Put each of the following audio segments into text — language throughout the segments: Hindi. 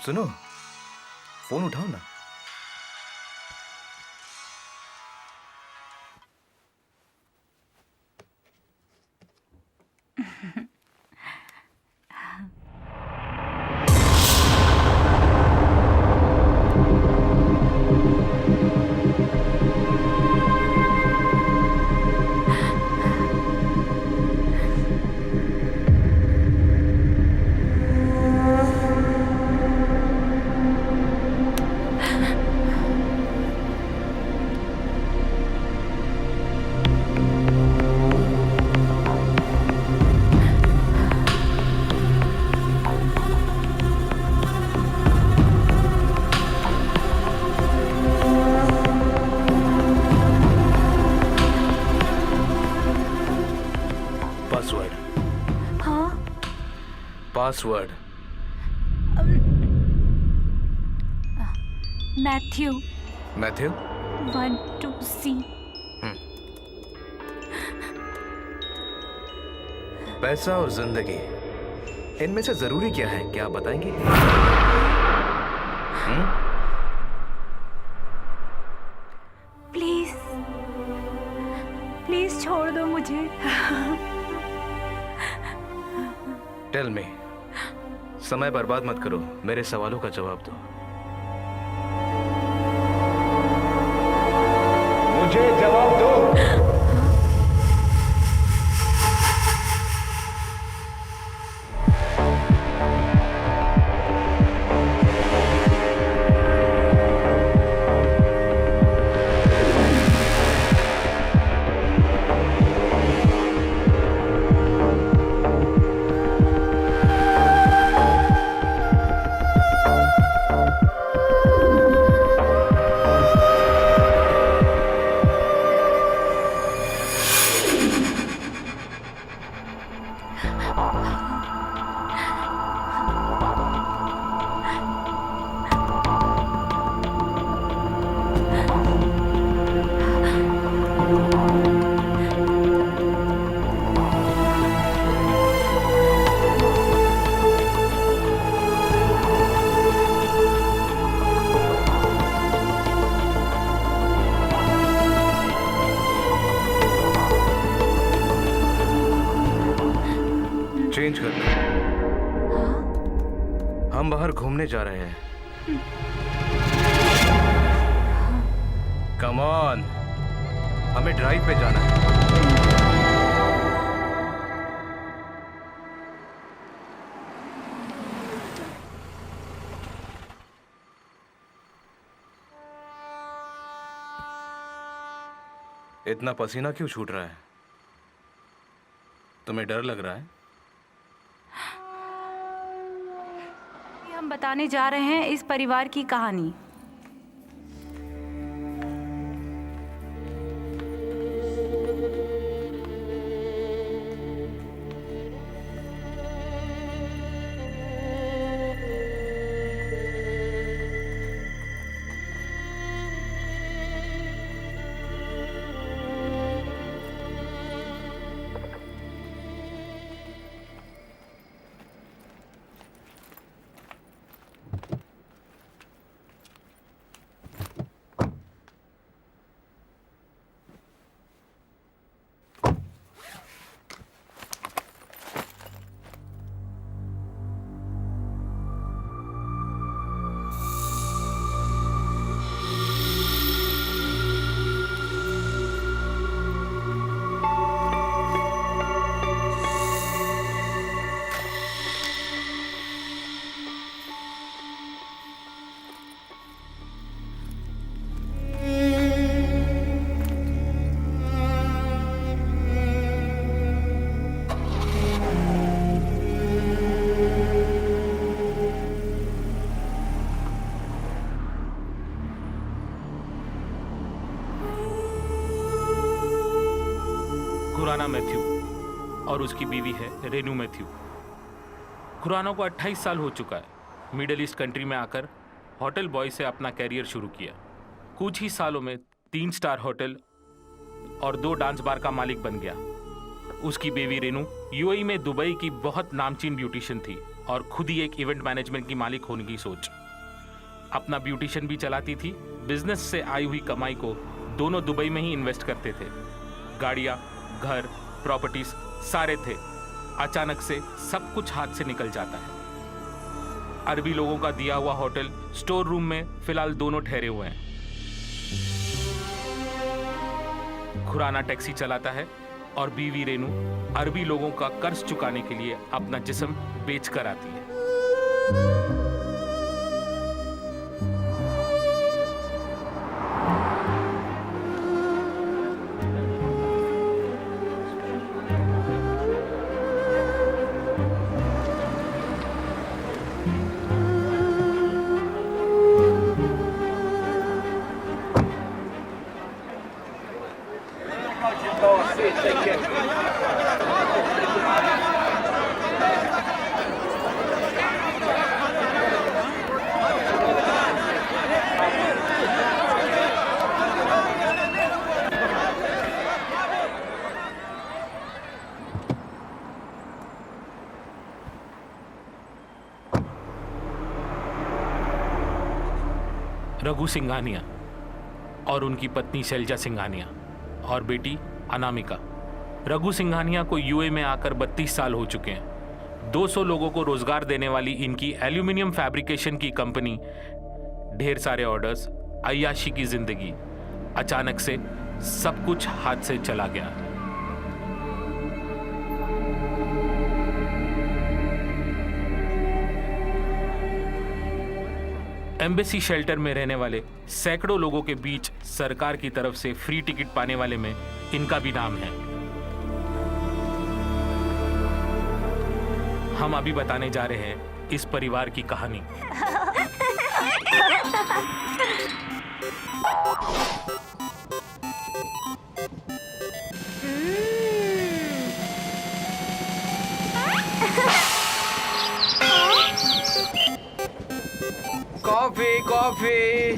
सुनो, फोन उठाओ ना। पासवर्ड। हाँ? पासवर्ड। Matthew Matthew 12C। पैसा और जिंदगी, इनमें से जरूरी क्या है, क्या आप बताएंगे? प्लीज प्लीज छोड़ दो मुझे। टेल मी, समय बर्बाद मत करो, मेरे सवालों का जवाब दो। मुझे जवाब दो। चेंज कर लो। हम बाहर घूमने जा रहे हैं। कम ऑन, हमें ड्राइव पे जाना है। इतना पसीना क्यों छूट रहा है? तुम्हें डर लग रहा है? हम बताने जा रहे हैं इस परिवार की कहानी। खुराना मैथ्यू और उसकी बीवी है रेनू मैथ्यू। खुराना को 28 साल हो चुका है। मिडिल ईस्ट कंट्री में आकर होटल बॉय से अपना कैरियर शुरू किया। कुछ ही सालों में 3 स्टार होटल और 2 डांस बार का मालिक बन गया। उसकी बेबी रेनू यूएई में दुबई की बहुत नामचीन ब्यूटिशियन थी और खुद ही एक इवेंट मैनेजमेंट की मालिक होने की सोच। अपना ब्यूटिशियन भी चलाती थी। बिजनेस से आई हुई कमाई को दोनों दुबई में ही इन्वेस्ट करते थे। गाड़ियाँ, घर, प्रॉपर्टीज सारे थे। अचानक से सब कुछ हाथ से निकल जाता है। अरबी लोगों का दिया हुआ होटल स्टोर रूम में फिलहाल दोनों ठहरे हुए हैं। खुराना टैक्सी चलाता है और बीवी रेनू अरबी लोगों का कर्ज चुकाने के लिए अपना जिस्म बेच कर आती है। रघु सिंघानिया और उनकी पत्नी शैलजा सिंघानिया और बेटी अनामिका। रघु सिंघानिया को यूए में आकर 32 साल हो चुके हैं। 200 लोगों को रोजगार देने वाली इनकी एल्यूमिनियम फैब्रिकेशन की कंपनी, ढेर सारे ऑर्डर्स, अय्याशी की जिंदगी। अचानक से सब कुछ हाथ से चला गया। एम्बेसी शेल्टर में रहने वाले सैकड़ों लोगों के बीच सरकार की तरफ से फ्री टिकट पाने वाले में इनका भी नाम है। हम अभी बताने जा रहे हैं इस परिवार की कहानी। Coffee coffee.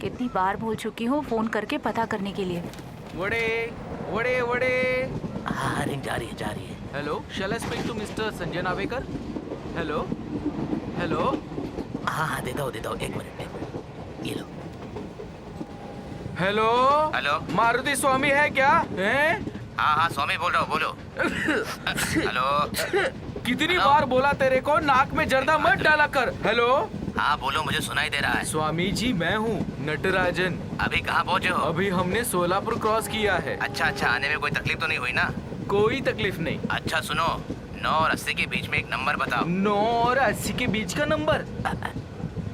कितनी बार बोल चुकी हूँ फोन करके पता करने के लिए। वड़े वड़े वड़े। हाँ, रिंग जा रही है। Hello, shall I speak to mister Sanjay Navekar? Hello hello. हाँ, दे दो एक मिनट ये लो। Hello hello. मारुति स्वामी है क्या? हैं? हाँ स्वामी बोल रहा हूँ, बोलो। हेलो। कितनी बार बोला तेरे को नाक में जर्दा मत डाला कर। हेलो। हाँ बोलो, मुझे सुनाई दे रहा है। स्वामी जी मैं हूँ नटराजन। अभी कहाँ पहुँचे हो? अभी हमने सोलापुर क्रॉस किया है। अच्छा, आने में कोई तकलीफ तो नहीं हुई ना? कोई तकलीफ नहीं। अच्छा सुनो, 9 और 80 के बीच में एक नंबर बताओ। 9 और 80 के बीच का नंबर?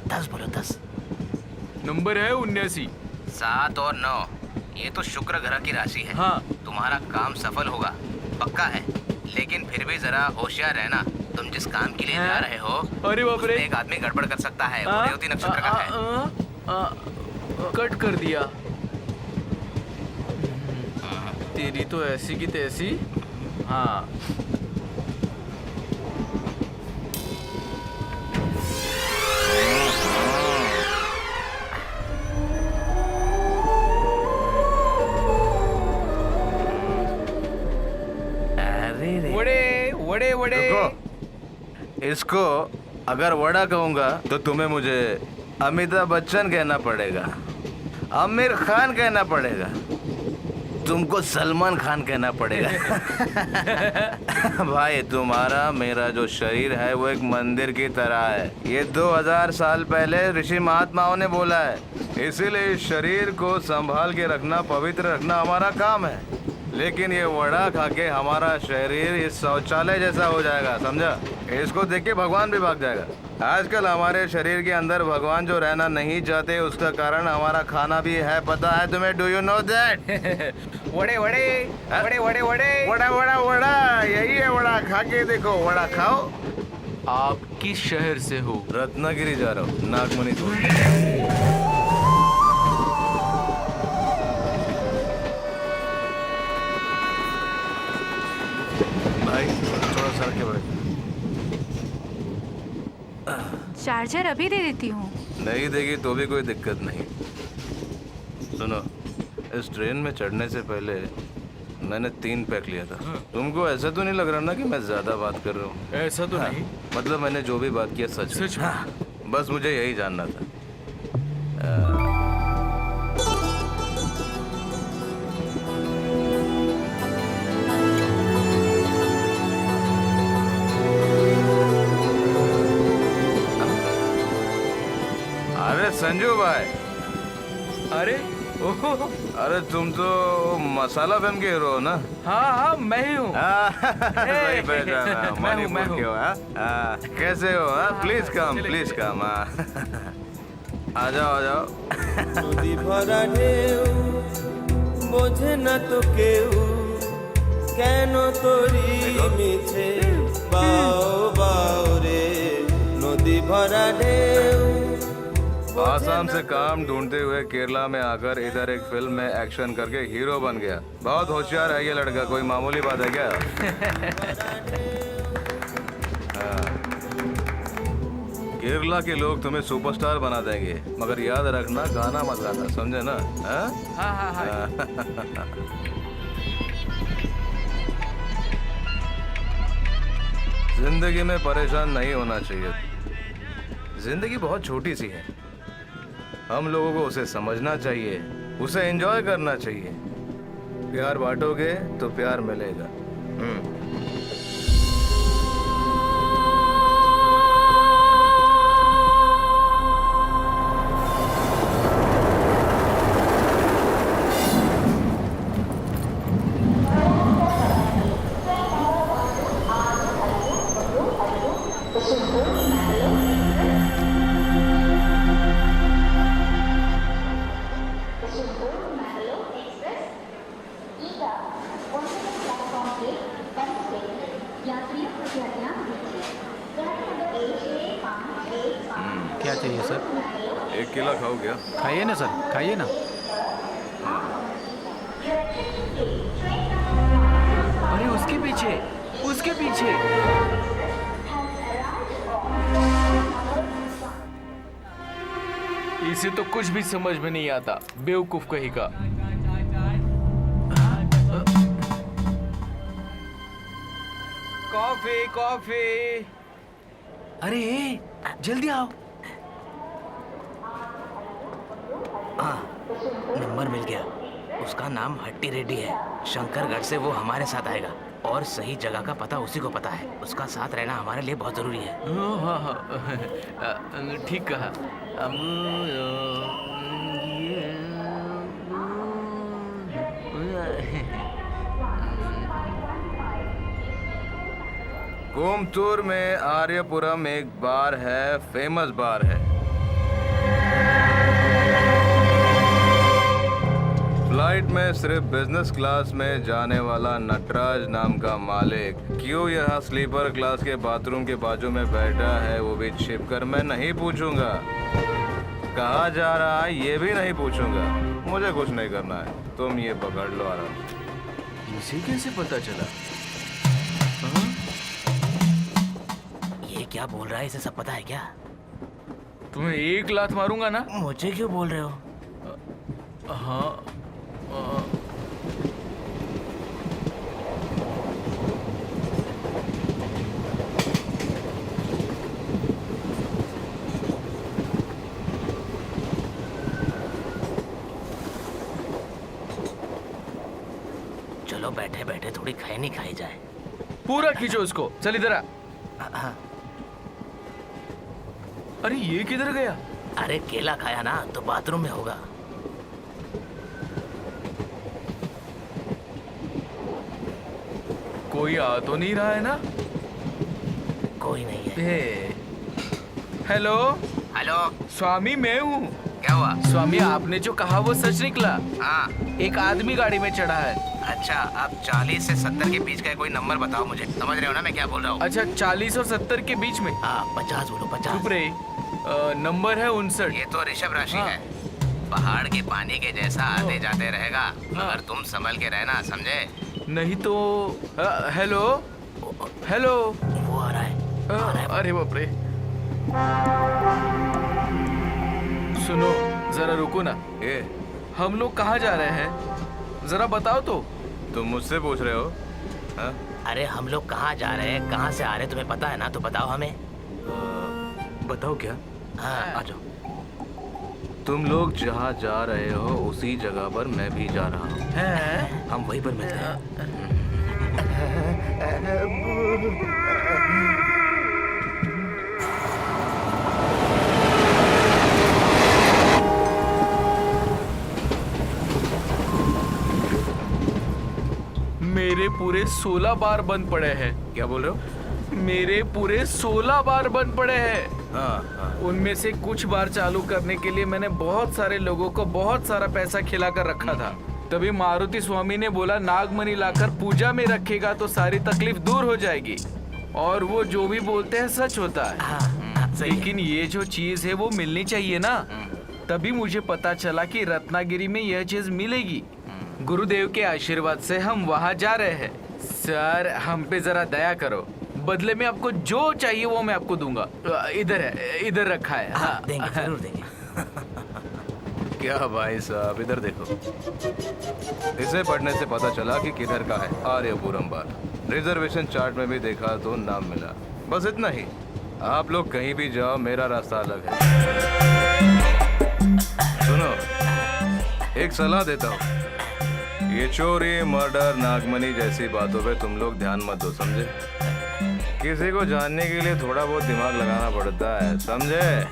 10 बोलो 10। नंबर है 79। 7 और 9 ये तो शुक्र ग्रह की राशि है। हाँ। तुम्हारा काम सफल होगा, पक्का है। लेकिन फिर भी जरा होशियार रहना। तुम जिस काम के लिए जा रहे हो, अरे बाप रे, उसमें एक आदमी गड़बड़ कर सकता है। वो रेवती नक्षत्र का है। कट कर दिया। तेरी तो ऐसी की तैसी। हाँ। वड़े वड़े। इसको अगर वड़ा कहूंगा तो तुम्हें मुझे अमिताभ बच्चन कहना पड़ेगा, आमिर खान कहना पड़ेगा, तुमको सलमान खान कहना पड़ेगा। भाई तुम्हारा मेरा जो शरीर है वो एक मंदिर की तरह है। ये 2000 साल पहले ऋषि महात्माओं ने बोला है। इसीलिए इस शरीर को संभाल के रखना, पवित्र रखना हमारा काम है। लेकिन ये वड़ा खा के हमारा शरीर इस शौचालय जैसा हो जाएगा, समझा? इसको देख के भगवान भी भाग जाएगा। आजकल हमारे शरीर के अंदर भगवान जो रहना नहीं चाहते, उसका कारण हमारा खाना भी है। पता है तुम्हें? Do you know that? वड़े वड़े वड़े वड़े वड़े। वड़ा वड़ा वड़ा, यही है वड़ा। खा के देखो, वड़ा खाओ। आप किस शहर से हो? रत्नागिरी जा रहा हूँ, नागमणि। भाई थोड़ा सर के बैठ। चार्जर अभी दे देती हूँ। नहीं देगी तो भी कोई दिक्कत नहीं। सुनो, इस ट्रेन में चढ़ने से पहले मैंने 3 पैक लिया था। तुमको ऐसा तो नहीं लग रहा ना कि मैं ज्यादा बात कर रहा हूँ? ऐसा तो नहीं। मतलब मैंने जो भी बात किया सच सच में? बस मुझे यही जानना था। अरे संजू भाई, अरे ओहो, अरे तुम तो मसाला फिल्म के हीरो हो ना? हाँ मैं ही हूँ। सही पहचाना। मैं हूँ, मणिपुर मैं हूँ। के हो, हाँ? कैसे हो? Please come, please come. आ जाओ, आ जाओ। নদী ভরা ঢেউ বোঝে না তো কেউ কেন তোরি মিছে বাও বাও রে নদী ভরা ঢেউ आसाम से काम ढूंढते हुए केरला में आकर इधर एक फिल्म में एक्शन करके हीरो बन गया। बहुत होशियार है ये लड़का, कोई मामूली बात है क्या? हाँ। केरला के लोग तुम्हें सुपरस्टार बना देंगे, मगर याद रखना गाना मत गाना, समझे ना? हाँ? हाँ हाँ हाँ। जिंदगी में परेशान नहीं होना चाहिए। जिंदगी बहुत छोटी सी है, हम लोगों को उसे समझना चाहिए, उसे एंजॉय करना चाहिए। प्यार बांटोगे तो प्यार मिलेगा। क्या चाहिए सर? 1 केला खाओ क्या? खाइए ना सर, खाइए ना। अरे उसके पीछे, उसके पीछे। इसे तो कुछ भी समझ में नहीं आता, बेवकूफ कहीं का। Coffee coffee. अरे जल्दी आओ। हाँ, नंबर मिल गया। उसका नाम हट्टी रेड्डी है। शंकरगढ़ से वो हमारे साथ आएगा और सही जगह का पता उसी को पता है। उसका साथ रहना हमारे लिए बहुत जरूरी है। हाँ हाँ ठीक कहा। कोयम्बतूर में आर्यपुरम एक बार है, फेमस बार है। फ्लाइट में सिर्फ बिजनेस क्लास में जाने वाला नटराज नाम का मालिक क्यों यहाँ स्लीपर क्लास के बाथरूम के बाजू में बैठा है वो भी छिप कर मैं नहीं पूछूंगा। कहाँ जा रहा है ये भी नहीं पूछूंगा। मुझे कुछ नहीं करना है, तुम ये पकड़ लो आराम से। इसे कैसे पता चला? ये क्या बोल रहा है? इसे सब पता है क्या? तुम्हें 1 लात मारूंगा ना। मुझे क्यों बोल रहे हो? हाँ चलो बैठे बैठे थोड़ी खैनी खाई जाए। पूरा खींचो उसको। चल इधर आ। हाँ। अरे ये किधर गया? अरे केला खाया ना तो बाथरूम में होगा। कोई आ तो नहीं रहा है ना? कोई नहीं है। हेलो हेलो, स्वामी, मैं हूँ। क्या हुआ? स्वामी, आपने जो कहा वो सच निकला। हाँ। एक आदमी गाड़ी में चढ़ा है। अच्छा, अब 40 से 70 के बीच का कोई नंबर बताओ मुझे। समझ रहे हो ना मैं क्या बोल रहा हूँ? अच्छा, 40 और 70 के बीच में? हाँ, 50 बोलो, 50। चुप रहे। नंबर है 59। ये तो ऋषभ राशि हाँ। है। पहाड़ के पानी के जैसा आते जाते रहेगा, मगर तुम संभल के रहना, समझे? नहीं तो हेलो हेलो। वो आ रहा है, आ रहा है। अरे बाप रे। सुनो जरा रुको ना। ये हम लोग कहाँ जा रहे हैं जरा बताओ तो। तुम मुझसे पूछ रहे हो? हाँ? अरे हम लोग कहाँ जा रहे हैं, कहाँ से आ रहे हैं, तुम्हें पता है ना? तो बताओ हमें। बताओ क्या? हाँ आ जाओ। तुम लोग जहाँ जा रहे हो उसी जगह पर मैं भी जा रहा हूँ। हम वहीं पर मिलते हैं। मेरे पूरे 16 बार बंद पड़े हैं। क्या बोल रहे हो? मेरे पूरे 16 बार बंद पड़े हैं। हाँ। उनमें से कुछ बार चालू करने के लिए मैंने बहुत सारे लोगों को बहुत सारा पैसा खिलाकर रखा था। तभी मारुति स्वामी ने बोला नागमणि लाकर पूजा में रखेगा तो सारी तकलीफ दूर हो जाएगी। और वो जो भी बोलते हैं सच होता है। हाँ, सही है। लेकिन ये जो चीज है वो मिलनी चाहिए ना। तभी मुझे पता चला कि रत्नागिरी में यह चीज मिलेगी। गुरुदेव के आशीर्वाद से हम वहाँ जा रहे हैं। सर हम पे जरा दया करो, बदले में आपको जो चाहिए वो मैं आपको दूंगा। इधर है, इधर रखा है। हाँ, देंगे, जरूर देंगे। क्या भाई साहब, इधर देखो। इसे पढ़ने से पता चला कि किधर का है। आर्यपुरम बार रिजर्वेशन चार्ट में भी देखा तो नाम मिला। बस इतना ही। आप लोग कहीं भी जाओ, मेरा रास्ता अलग है। सुनो, एक सलाह देता हूँ। ये चोरी, मर्डर, नागमणि जैसी बातों पे तुम लोग ध्यान मत दो, समझे? किसी को जानने के लिए थोड़ा बहुत दिमाग लगाना पड़ता है, समझे?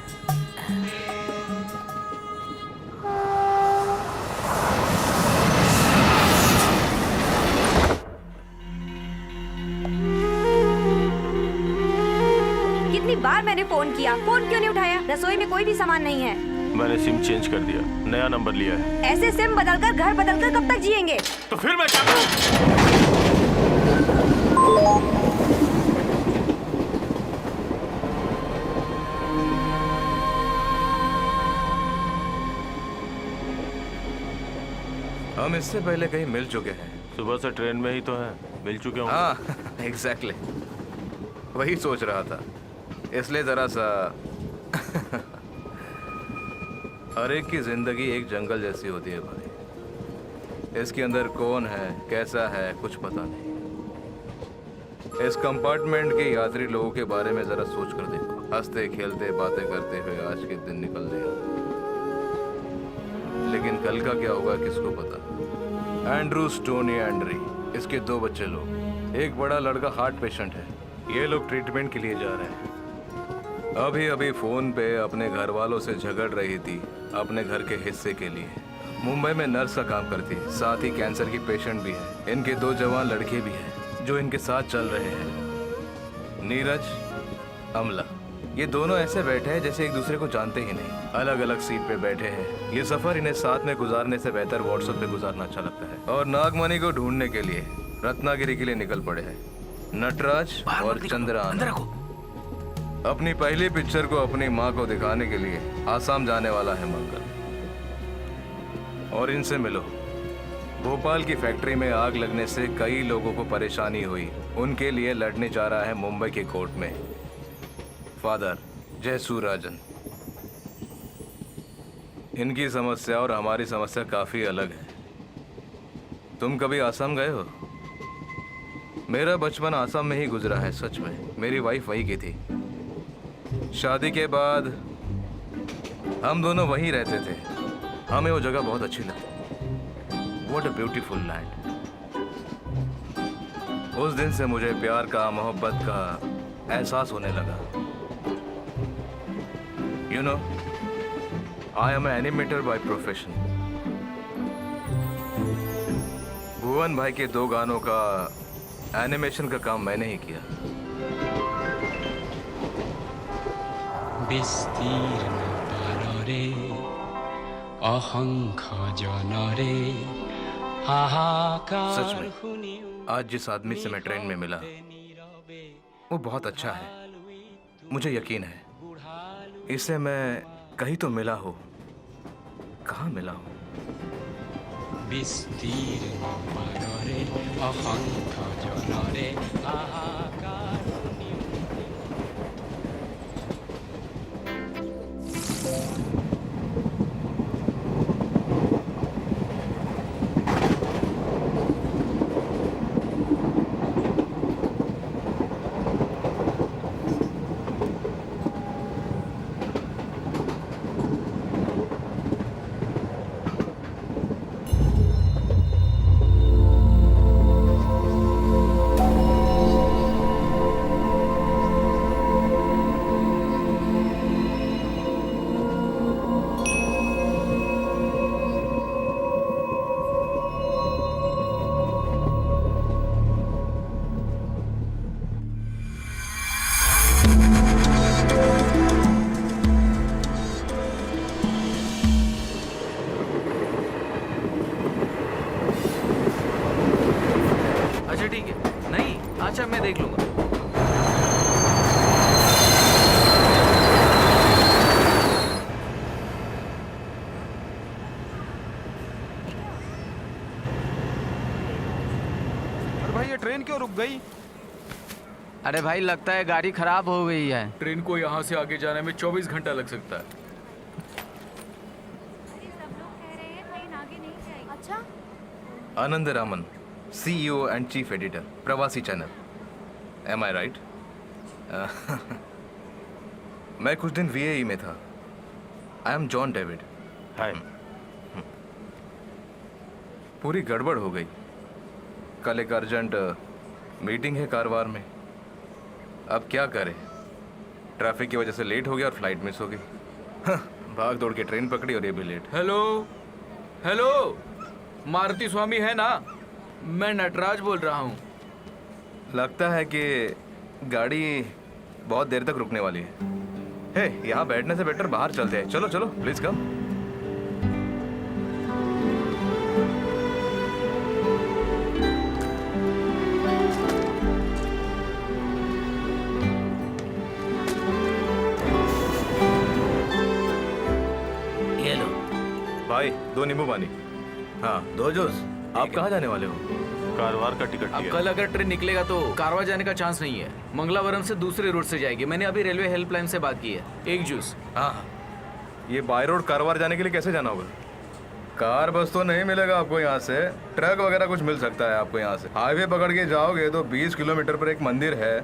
कितनी बार मैंने फोन किया, फोन क्यों नहीं उठाया? रसोई में कोई भी सामान नहीं है। मैंने सिम चेंज कर दिया, नया नंबर लिया है। ऐसे सिम बदलकर घर बदलकर कब तक जिएंगे? तो फिर मैं क्या करूं? हम इससे पहले कहीं मिल चुके हैं। सुबह से ट्रेन में ही तो है, मिल चुके होंगे। हाँ, एग्जैक्टली। वही सोच रहा था, इसलिए जरा सा हर एक की जिंदगी एक जंगल जैसी होती है भाई। इसके अंदर कौन है, कैसा है, कुछ पता नहीं। इस कंपार्टमेंट के यात्री लोगों के बारे में जरा सोच कर देखो। हंसते खेलते बातें करते हुए आज के दिन निकल गया, लेकिन कल का क्या होगा किसको पता। एंड्रू, स्टोनी, एंड्री, इसके 2 बच्चे लोग। एक बड़ा लड़का हार्ट पेशेंट है। ये लोग ट्रीटमेंट के लिए जा रहे हैं। अभी अभी फोन पे अपने घर वालों से झगड़ रही थी अपने घर के हिस्से के लिए। मुंबई में नर्स का काम करती है, साथ ही कैंसर की पेशेंट भी है। इनके 2 जवान लड़के भी हैं जो इनके साथ चल रहे हैं। नीरज, अमला, ये दोनों ऐसे बैठे हैं जैसे एक दूसरे को जानते ही नहीं। अलग अलग सीट पे बैठे हैं। ये सफर इन्हें साथ में गुजारने से बेहतर व्हाट्सएप पे गुजारना अच्छा लगता है। और नागमणि को ढूंढने के लिए रत्नागिरी के लिए निकल पड़े हैं नटराज और चंद्रयान। अपनी पहली पिक्चर को अपनी माँ को दिखाने के लिए आसाम जाने वाला है मंगल। और इनसे मिलो। भोपाल की फैक्ट्री में आग लगने से कई लोगों को परेशानी हुई। उनके लिए लड़ने जा रहा है मुंबई के कोर्ट में फादर जयसूराजन। इनकी समस्या और हमारी समस्या काफी अलग है। तुम कभी आसाम गए हो? मेरा बचपन आसाम में ही गुजरा है। सच में मेरी वाइफ वहीं की थी। शादी के बाद हम दोनों वहीं रहते थे। हमें वो जगह बहुत अच्छी लगती। What a beautiful land. उस दिन से मुझे प्यार का, मोहब्बत का एहसास होने लगा। You know, I am animator by profession. Bhuvan भाई के 2 गानों का एनिमेशन का काम मैंने ही किया। विस्तीर्ण पारे अहंखा जनरे हाहाकार। सच में आज जिस आदमी से मैं ट्रेन में मिला वो बहुत अच्छा है, मुझे यकीन है। इससे मैं कहीं तो मिला हो। कहाँ मिला हूँ? विस्तीर्ण पारे अहंखा जनरे हाहाकार। लूंगा। अरे भाई ये ट्रेन क्यों रुक गई? अरे भाई लगता है गाड़ी खराब हो गई है। ट्रेन को यहाँ से आगे जाने में 24 घंटा लग सकता है। अच्छा Anand Raman, CEO and chief editor, Pravasi channel. Am I right? मैं कुछ दिन VAE में था। I am John David. Hi. पूरी गड़बड़ हो गई। कल एक अर्जेंट मीटिंग है कारवार में। अब क्या करें? ट्रैफिक की वजह से लेट हो गया और फ्लाइट मिस हो गई। भाग दौड़ के ट्रेन पकड़ी और ये भी late. Hello hello, Maruti Swami है ना? मैं नटराज बोल रहा हूँ। लगता है कि गाड़ी बहुत देर तक रुकने वाली है। हे, यहाँ बैठने से बेटर बाहर चलते हैं। चलो चलो प्लीज कम। ये लो। भाई 2 नींबू पानी। हाँ 2 जूस। आप कहाँ जाने वाले हो? कारवार का टिकट अब लिया। कल अगर ट्रेन निकलेगा तो कारवार जाने का चांस नहीं है। मंगलावरम से दूसरे रूट से जाएगी। मैंने अभी रेलवे हेल्पलाइन से बात की है। एक जूस। हाँ, ये बाय रोड कारवार जाने के लिए कैसे जाना होगा? कार बस तो नहीं मिलेगा आपको यहाँ से। ट्रक वगैरह कुछ मिल सकता है आपको यहाँ से। हाईवे पकड़ के जाओगे तो 20 किलोमीटर पर एक मंदिर है,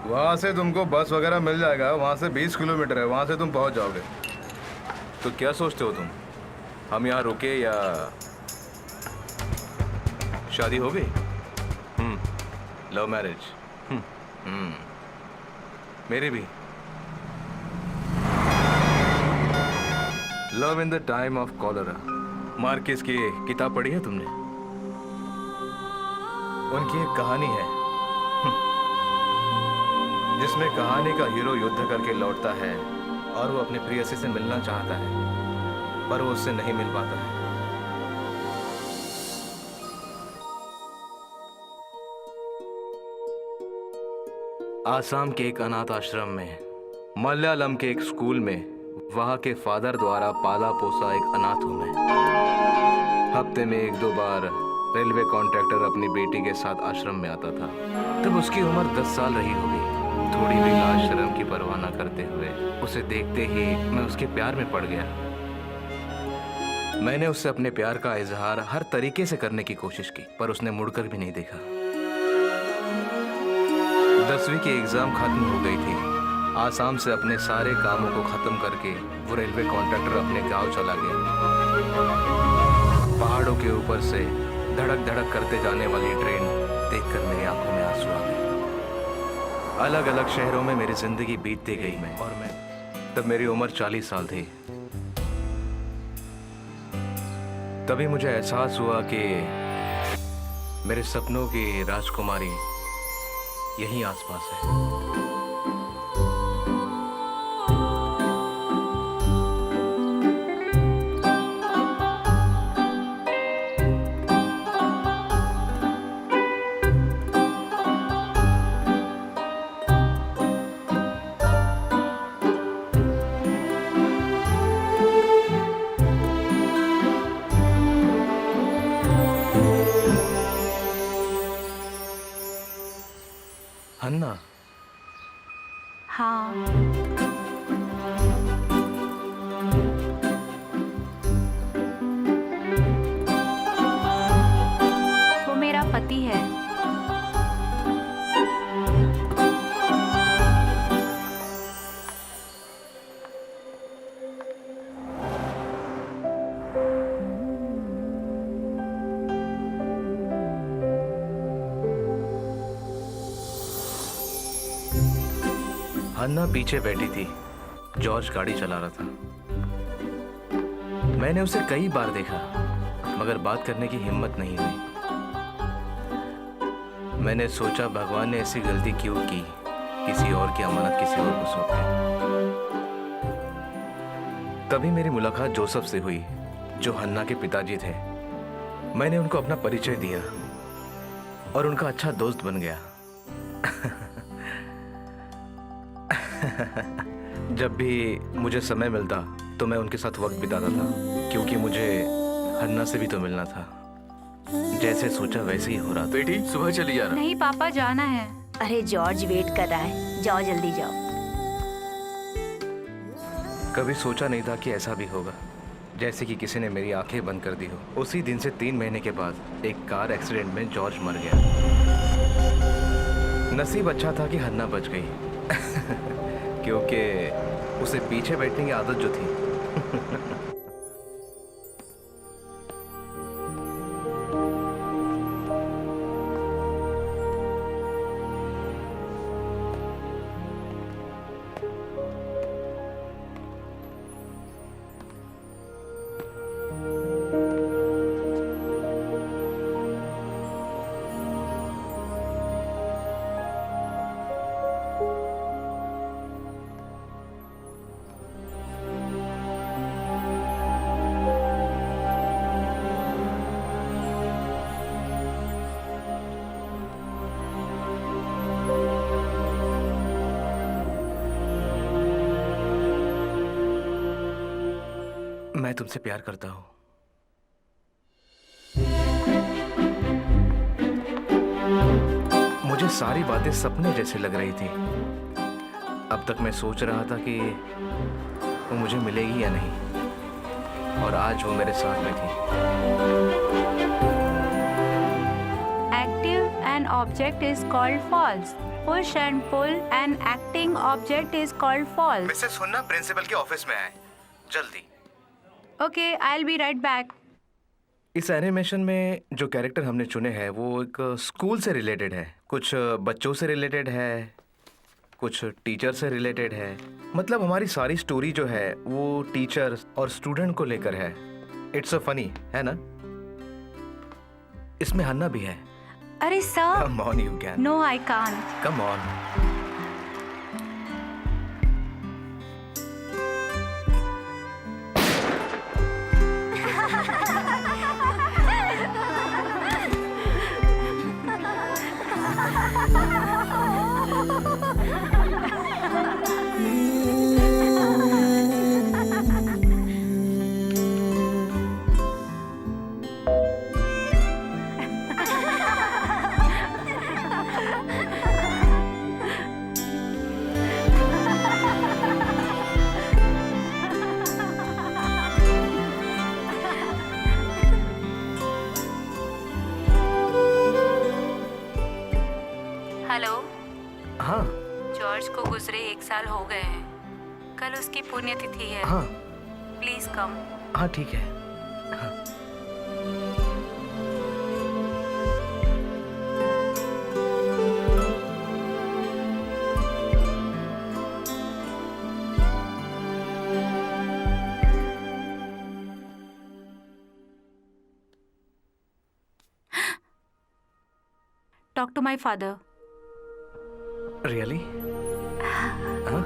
वहाँ से तुमको बस वगैरह मिल जाएगा। वहाँ से 20 किलोमीटर है, वहाँ से तुम पहुँच जाओगे। तो क्या सोचते हो तुम, हम यहाँ रुके या शादी हो गई? Love marriage? मेरी भी। Love in the time of cholera. Marquez की किताब पढ़ी है तुमने? उनकी एक कहानी है जिसमें कहानी का हीरो युद्ध करके लौटता है और वो अपनी प्रेयसी से मिलना चाहता है पर वो उससे नहीं मिल पाता है। आसाम के एक अनाथ आश्रम में, मलयालम के एक स्कूल में, वहाँ के फादर द्वारा पाला पोसा एक अनाथ हूँ मैं। हफ्ते में 1-2 बार रेलवे कॉन्ट्रैक्टर अपनी बेटी के साथ आश्रम में आता था। तब उसकी उम्र 10 साल रही होगी। थोड़ी भी लाज शर्म की परवाह न करते हुए उसे देखते ही मैं उसके प्यार में पड़ गया। मैंने उससे अपने प्यार का इजहार हर तरीके से करने की कोशिश की पर उसने मुड़कर भी नहीं देखा। 10वीं की एग्जाम खत्म हो गई थी। आसाम से अपने सारे कामों को खत्म करके वो रेलवे कॉन्ट्रैक्टर अपने गांव चला गया। पहाड़ों के ऊपर से धड़क धड़क करते जाने वाली ट्रेन देखकर मेरी आंखों में आंसू आ गए। अलग अलग शहरों में मेरी जिंदगी बीतती गई और मैं तब मेरी उम्र 40 साल थी। तभी मुझे एहसास हुआ कि मेरे सपनों की राजकुमारी यहीं आसपास है। हन्ना। हाँ, वो मेरा पति है। हन्ना पीछे बैठी थी। जॉर्ज गाड़ी चला रहा था। मैंने उसे कई बार देखा मगर बात करने की हिम्मत नहीं हुई। मैंने सोचा भगवान ने ऐसी गलती क्यों की, किसी और की अमानत किसी और को सौंप दी। तभी मेरी मुलाकात जोसेफ से हुई जो हन्ना के पिताजी थे। मैंने उनको अपना परिचय दिया और उनका अच्छा दोस्त बन गया। जब भी मुझे समय मिलता तो मैं उनके साथ वक्त बिताता था, क्योंकि मुझे हन्ना से भी तो मिलना था। जैसे सोचा वैसे ही हो रहा था। बेटी सुबह चली जाना। नहीं पापा, जाना है। अरे जॉर्ज वेट कर रहा है, जाओ जल्दी जाओ। कभी सोचा नहीं था कि ऐसा भी होगा, जैसे कि किसी ने मेरी आंखें बंद कर दी हो। उसी दिन से 3 महीने के बाद एक कार एक्सीडेंट में जॉर्ज मर गया। नसीब अच्छा था कि हन्ना बच गई क्योंकि उसे पीछे बैठने की आदत जो थी। मैं तुमसे प्यार करता हूँ। मुझे सारी बातें सपने जैसे लग रही थी। अब तक मैं सोच रहा था कि वो मुझे मिलेगी या नहीं, और आज वो मेरे साथ में थी। Active an object is called false. Push and pull an acting object is called false. Mrs सुनना, प्रिंसिपल के ऑफिस में आए जल्दी। Okay, I'll be right back. इस एनिमेशन में जो कैरेक्टर हमने चुने हैं वो एक स्कूल से रिलेटेड है, कुछ बच्चों से रिलेटेड है, कुछ टीचर से रिलेटेड है। मतलब हमारी सारी स्टोरी जो है वो टीचर और स्टूडेंट को लेकर है। इट्स अ फनी, है ना? इसमें हन्ना भी है। अरे sir, come on you can. no, I can't. Come on. Hello, हाँ जॉर्ज को गुजरे 1 साल हो गए हैं। कल उसकी पुण्यतिथि है। हाँ प्लीज कम। हाँ, ठीक है। हाँ। Talk to my father. Really? हाँ?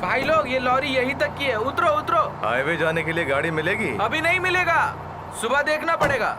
भाई लोग, ये लॉरी यहीं तक की है, उतरो उतरो। हाईवे जाने के लिए गाड़ी मिलेगी? अभी नहीं मिलेगा, सुबह देखना पड़ेगा।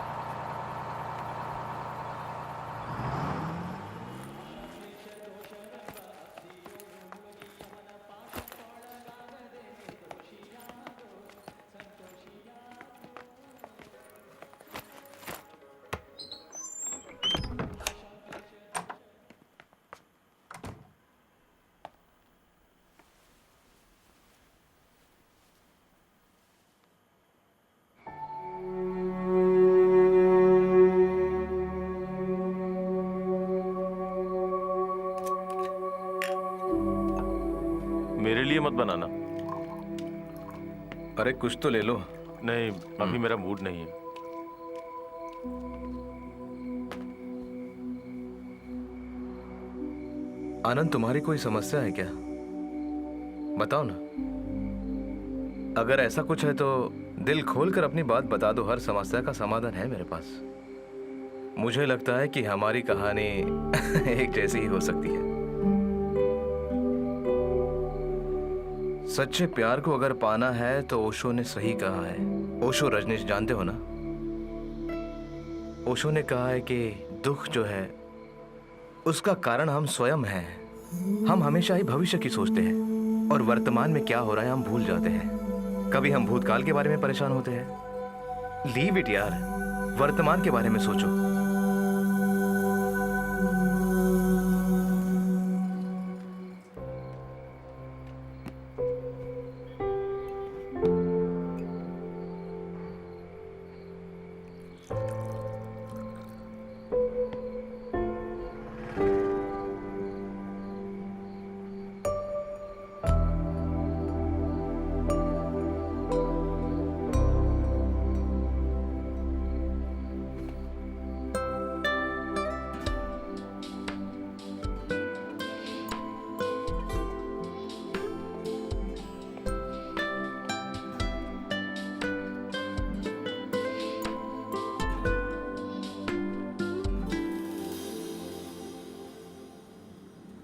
मेरे लिए मत बनाना। अरे कुछ तो ले लो। नहीं, अभी मेरा मूड नहीं है। आनंद, तुम्हारी कोई समस्या है क्या? बताओ ना। अगर ऐसा कुछ है तो दिल खोलकर अपनी बात बता दो। हर समस्या का समाधान है मेरे पास। मुझे लगता है कि हमारी कहानी एक जैसी ही हो सकती है। सच्चे प्यार को अगर पाना है तो ओशो ने सही कहा है। ओशो रजनीश जानते हो ना? ओशो ने कहा है कि दुख जो है उसका कारण हम स्वयं हैं। हम हमेशा ही भविष्य की सोचते हैं और वर्तमान में क्या हो रहा है हम भूल जाते हैं। कभी हम भूतकाल के बारे में परेशान होते हैं। लीव इट यार, वर्तमान के बारे में सोचो।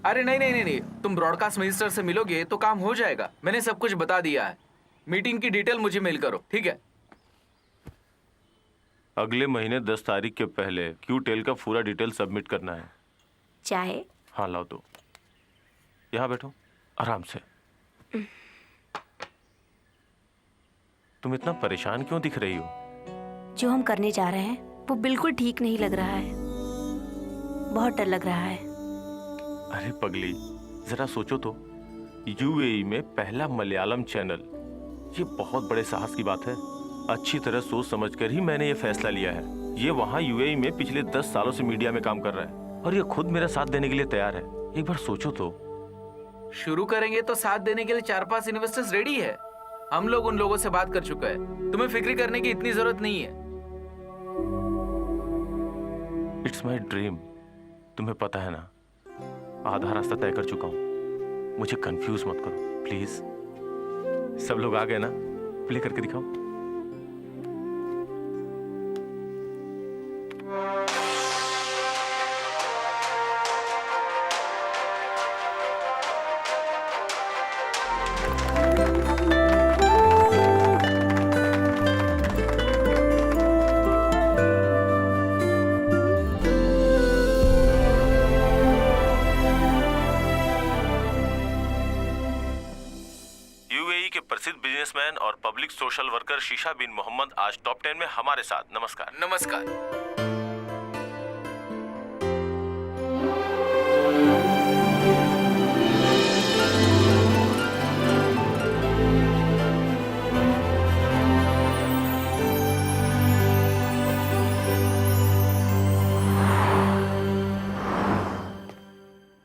अरे नहीं नहीं नहीं नहीं, तुम ब्रॉडकास्ट मिनिस्टर से मिलोगे तो काम हो जाएगा। मैंने सब कुछ बता दिया है। मीटिंग की डिटेल मुझे मेल करो, ठीक है? अगले महीने 10 तारीख के पहले क्यू टेल का पूरा डिटेल सबमिट करना है। चाहे हाँ लाओ तो। यहाँ बैठो आराम से। तुम इतना परेशान क्यों दिख रही हो? जो हम करने जा रहे हैं वो बिल्कुल ठीक नहीं लग रहा है। बहुत डर लग रहा है। अरे पगली, जरा सोचो तो। यूएई में पहला मलयालम चैनल, ये बहुत बड़े साहस की बात है। अच्छी तरह सोच समझकर ही मैंने ये फैसला लिया है। ये वहाँ यूएई में पिछले 10 सालों से मीडिया में काम कर रहा है और ये खुद मेरा साथ देने के लिए तैयार है। एक बार सोचो तो। शुरू करेंगे तो साथ देने के लिए 4-5 इन्वेस्टर्स रेडी है। हम लोग उन लोगों से बात कर चुके हैं। तुम्हें फिक्र करने की इतनी जरूरत नहीं है। It's my dream. तुम्हें पता है ना, आधा रास्ता तय कर चुका हूं। मुझे कंफ्यूज मत करो प्लीज। सब लोग आ गए ना? प्ले करके दिखाओ। प्रसिद्ध बिजनेसमैन और पब्लिक सोशल वर्कर शीशा बिन मोहम्मद आज टॉप 10 में हमारे साथ। नमस्कार। नमस्कार।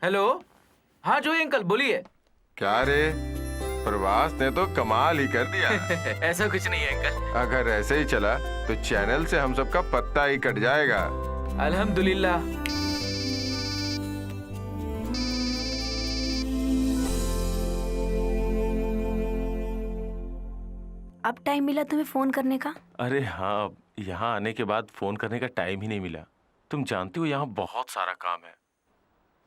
हेलो, हाँ जोई अंकल बोलिए। क्या रे, प्रवास ने तो कमाल ही कर दिया। ऐसा कुछ नहीं है अंकल। अगर ऐसे ही चला तो चैनल से हम सबका पत्ता ही कट जाएगा। अल्हम्दुलिल्लाह। अब टाइम मिला तुम्हें फोन करने का? अरे हाँ, यहाँ आने के बाद फोन करने का टाइम ही नहीं मिला। तुम जानती हो यहाँ बहुत सारा काम है।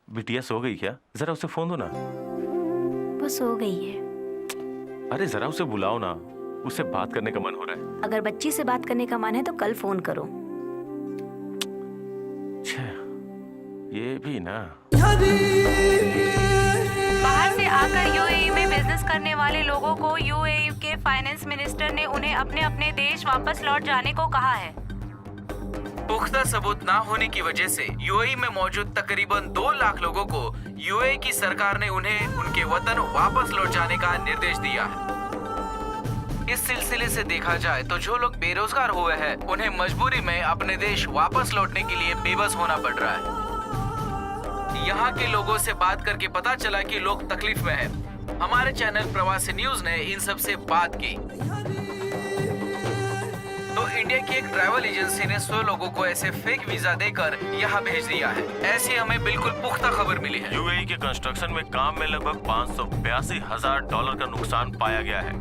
बिटिया सो गई क्या? जरा उसे फोन दो ना। वो सो गई है। अरे जरा उसे बुलाओ ना, उससे बात करने का मन हो रहा है। अगर बच्ची से बात करने का मन है तो कल फोन करो। ये भी ना। बाहर से आकर यूएई में बिजनेस करने वाले लोगों को यूएई के फाइनेंस मिनिस्टर ने उन्हें अपने अपने देश वापस लौट जाने को कहा है। पुख्ता सबूत ना होने की वजह से यूएई में मौजूद तकरीबन 2 लाख लोगों को यूएई की सरकार ने उन्हें उनके वतन वापस लौट जाने का निर्देश दिया है। इस सिलसिले से देखा जाए तो जो लोग बेरोजगार हुए हैं उन्हें मजबूरी में अपने देश वापस लौटने के लिए बेबस होना पड़ रहा है। यहाँ के लोगों से बात करके पता चला कि लोग तकलीफ में हैं। हमारे चैनल प्रवासी न्यूज ने इन सब से बात की तो इंडिया की एक ट्रैवल एजेंसी ने 100 लोगों को ऐसे फेक वीजा देकर यहाँ भेज दिया है। ऐसी हमें बिल्कुल पुख्ता खबर मिली है। यूएई के कंस्ट्रक्शन में काम में लगभग $582,000 का नुकसान पाया गया है।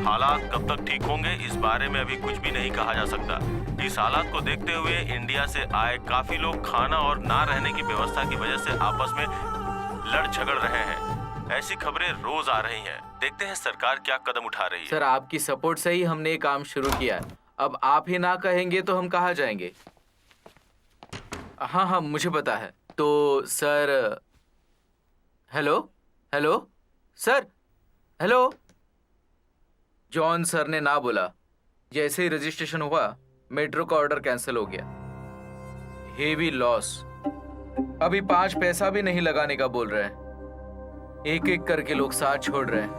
हालात कब तक ठीक होंगे इस बारे में अभी कुछ भी नहीं कहा जा सकता। इस हालात को देखते हुए इंडिया से आए काफी लोग खाना और ना रहने की व्यवस्था की वजह से आपस में लड़ झगड़ रहे हैं। ऐसी खबरें रोज आ रही हैं। देखते हैं सरकार क्या कदम उठा रही है। सर, आपकी सपोर्ट से ही हमने ये काम शुरू किया है। अब आप ही ना कहेंगे तो हम कहाँ जाएंगे? हाँ, मुझे पता है। तो sir, hello hello sir, hello. John sir ने ना बोला। जैसे ही रजिस्ट्रेशन हुआ मेट्रो का ऑर्डर कैंसिल हो गया। Heavy loss. अभी 5 पैसा भी नहीं लगाने का बोल रहे हैं। एक एक करके लोग साथ छोड़ रहे हैं।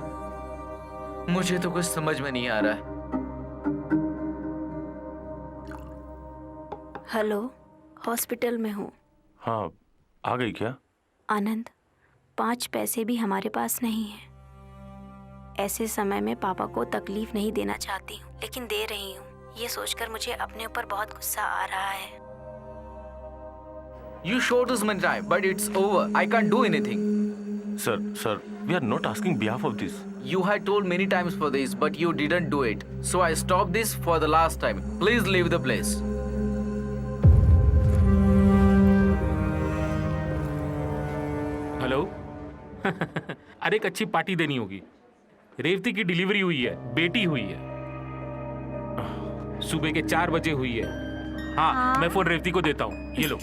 मुझे तो कुछ समझ में नहीं आ रहा है। हेलो, हॉस्पिटल में हूँ। हाँ, आ गई क्या? आनंद, 5 पैसे भी हमारे पास नहीं है। ऐसे समय में पापा को तकलीफ नहीं देना चाहती हूँ, लेकिन दे रही हूँ। ये सोचकर मुझे अपने ऊपर बहुत गुस्सा आ रहा है। You showed us many times, but it's over. I can't do anything. Sir, we are not asking behalf of this. You had told many times for this, but you didn't do it. So I stopped this for the last time. Please leave the place. Hello. अरे एक अच्छी पार्टी देनी होगी। रेवती की डिलीवरी हुई है, बेटी हुई है। सुबह के 4 बजे हुई है। हाँ, मैं फोन रेवती को देता हूँ। ये लो।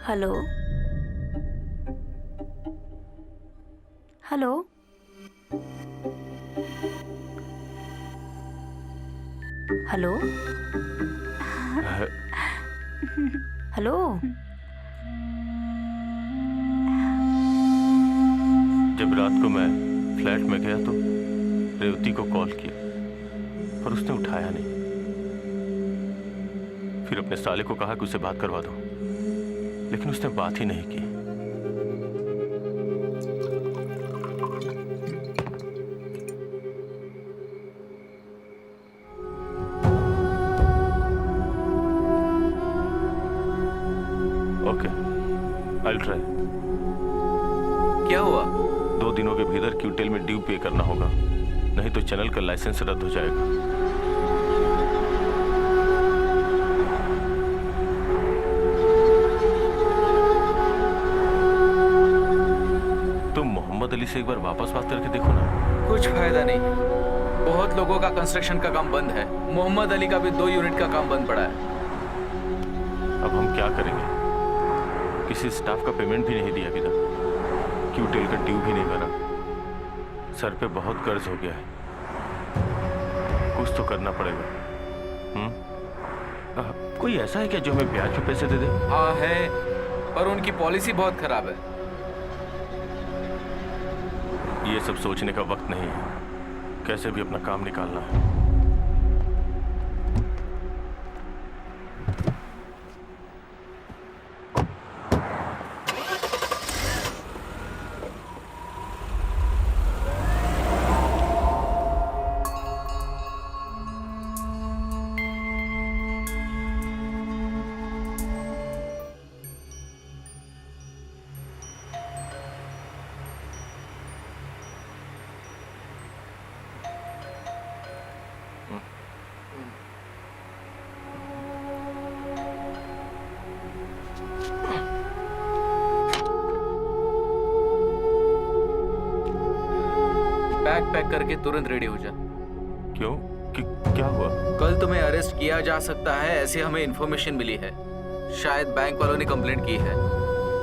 Hello hello hello hello. जब रात को मैं फ्लैट में गया तो रेवती को कॉल किया पर उसने उठाया नहीं। फिर अपने साले को कहा कि उसे बात करवा दो, लेकिन उसने बात ही नहीं की। Okay, I will try. क्या हुआ? 2 दिनों के भीतर क्यूटेल में ड्यू पे करना होगा, नहीं तो चैनल का लाइसेंस रद्द हो जाएगा। तुम मोहम्मद अली से एक बार वापस बात करके देखो ना। कुछ फायदा नहीं। बहुत लोगों का कंस्ट्रक्शन का काम बंद है। मोहम्मद अली का भी 2 यूनिट का काम बंद पड़ा है। अब हम क्या करेंगे? किसी स्टाफ का पेमेंट भी नहीं दिया अभी तक, क्यूटेल का ड्यू भी नहीं भरा। सर पे बहुत कर्ज हो गया है। कुछ तो करना पड़ेगा। कोई ऐसा है क्या जो हमें ब्याज पे पैसे दे दे? हाँ है, पर उनकी पॉलिसी बहुत खराब है। ये सब सोचने का वक्त नहीं है। कैसे भी अपना काम निकालना है। बैग पैक करके तुरंत रेडी हो जा। क्यों? क्या हुआ? कल तुम्हें अरेस्ट किया जा सकता है, ऐसी हमें इन्फॉर्मेशन मिली है। शायद बैंक वालों ने कंप्लेंट की है।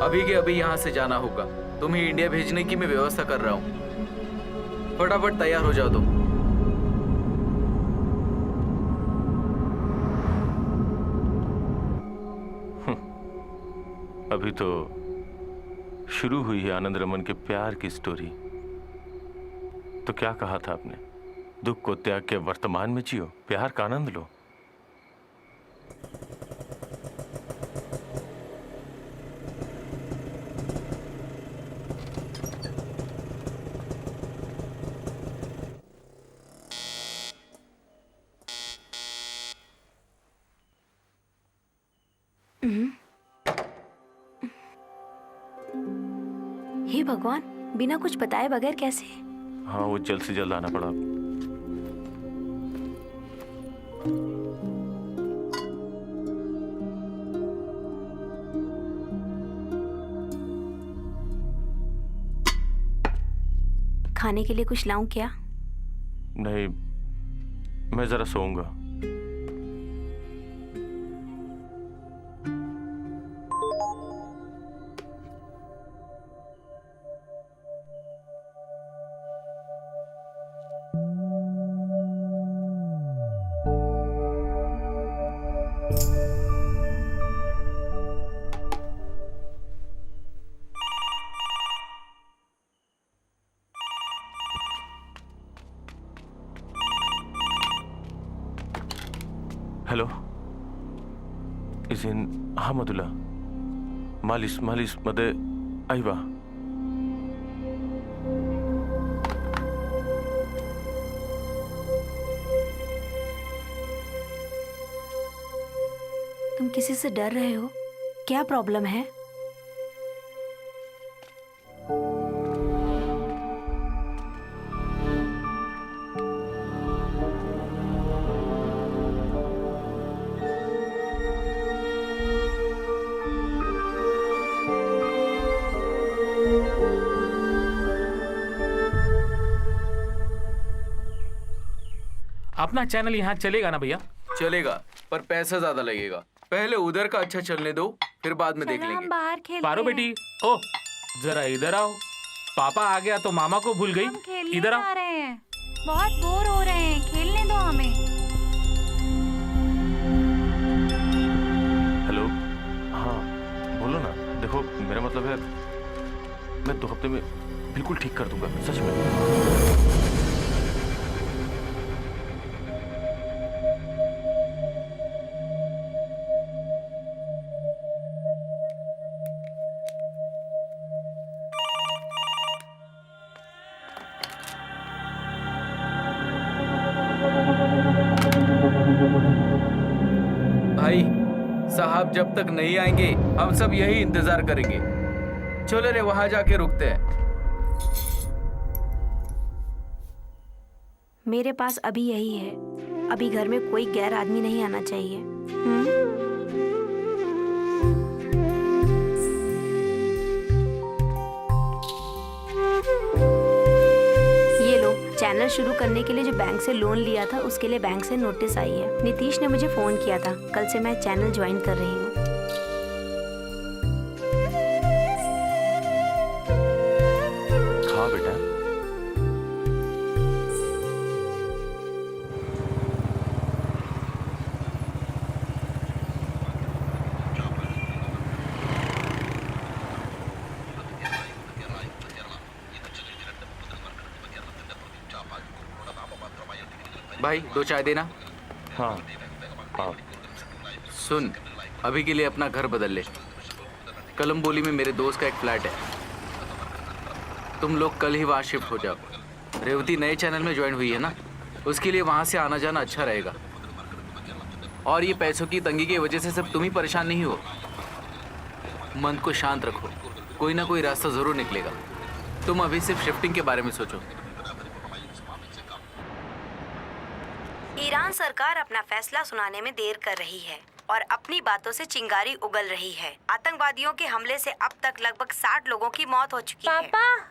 अभी के अभी यहाँ से जाना होगा। तुम्हें इंडिया भेजने की मैं व्यवस्था कर रहा हूँ। फटाफट तैयार हो जाओ तुम। अभी तो शुरू हुई है आनंद रमन के प्यार की स्टोरी। तो क्या कहा था आपने? दुख को त्याग के वर्तमान में जियो, प्यार का आनंद लो। हे भगवान, बिना कुछ बताए बगैर कैसे? हाँ, वो जल्द से जल्द आना पड़ा। खाने के लिए कुछ लाऊं क्या? नहीं, मैं जरा सोऊंगा। हेलो, इजिन अहमदुल्ला मालिश मालिश मदे आइबा। तुम किसी से डर रहे हो? क्या प्रॉब्लम है? अपना चैनल यहाँ चलेगा ना भैया? चलेगा, पर पैसा ज्यादा लगेगा। पहले उधर का अच्छा चलने दो, फिर बाद में देख चलो हम लेंगे। बाहर खेलते पारो हैं। बेटी, ओ जरा इधर आओ। पापा आ गया तो मामा को भूल गई। हम खेलने इधर जा आओ। रहे हैं, बहुत बोर हो रहे हैं, खेलने दो हमें। हेलो, हाँ बोलो ना। देखो, मेरा मतलब है मैं 2 हफ्ते में बिल्कुल ठीक कर दूंगा, सच में। भाई साहब जब तक नहीं आएंगे हम सब यही इंतजार करेंगे। चलो रे, वहां जाके रुकते हैं। मेरे पास अभी यही है। अभी घर में कोई गैर आदमी नहीं आना चाहिए। ये लो, चैनल शुरू करने के लिए जो बैंक से लोन लिया था उसके लिए बैंक से नोटिस आई है। नीतीश ने मुझे फोन किया था। कल से मैं चैनल ज्वाइन कर रही हूँ। हाँ बेटा, भाई 2 चाय देना। हाँ हाँ। सुन, अभी के लिए अपना घर बदल ले। कलम्बोली में मेरे दोस्त का एक फ्लैट है, तुम लोग कल ही वहाँ शिफ्ट हो जाओ। रेवती नए चैनल में ज्वाइन हुई है ना, उसके लिए वहाँ से आना जाना अच्छा रहेगा। और ये पैसों की तंगी की वजह से सब तुम ही परेशान नहीं हो। मन को शांत रखो, कोई ना कोई रास्ता जरूर निकलेगा। तुम अभी सिर्फ शिफ्टिंग के बारे में सोचो। ईरान सरकार अपना फैसला सुनाने में देर कर रही है और अपनी बातों से चिंगारी उगल रही है। आतंकवादियों के हमले से अब तक लगभग 60 लोगों की मौत हो चुकी है।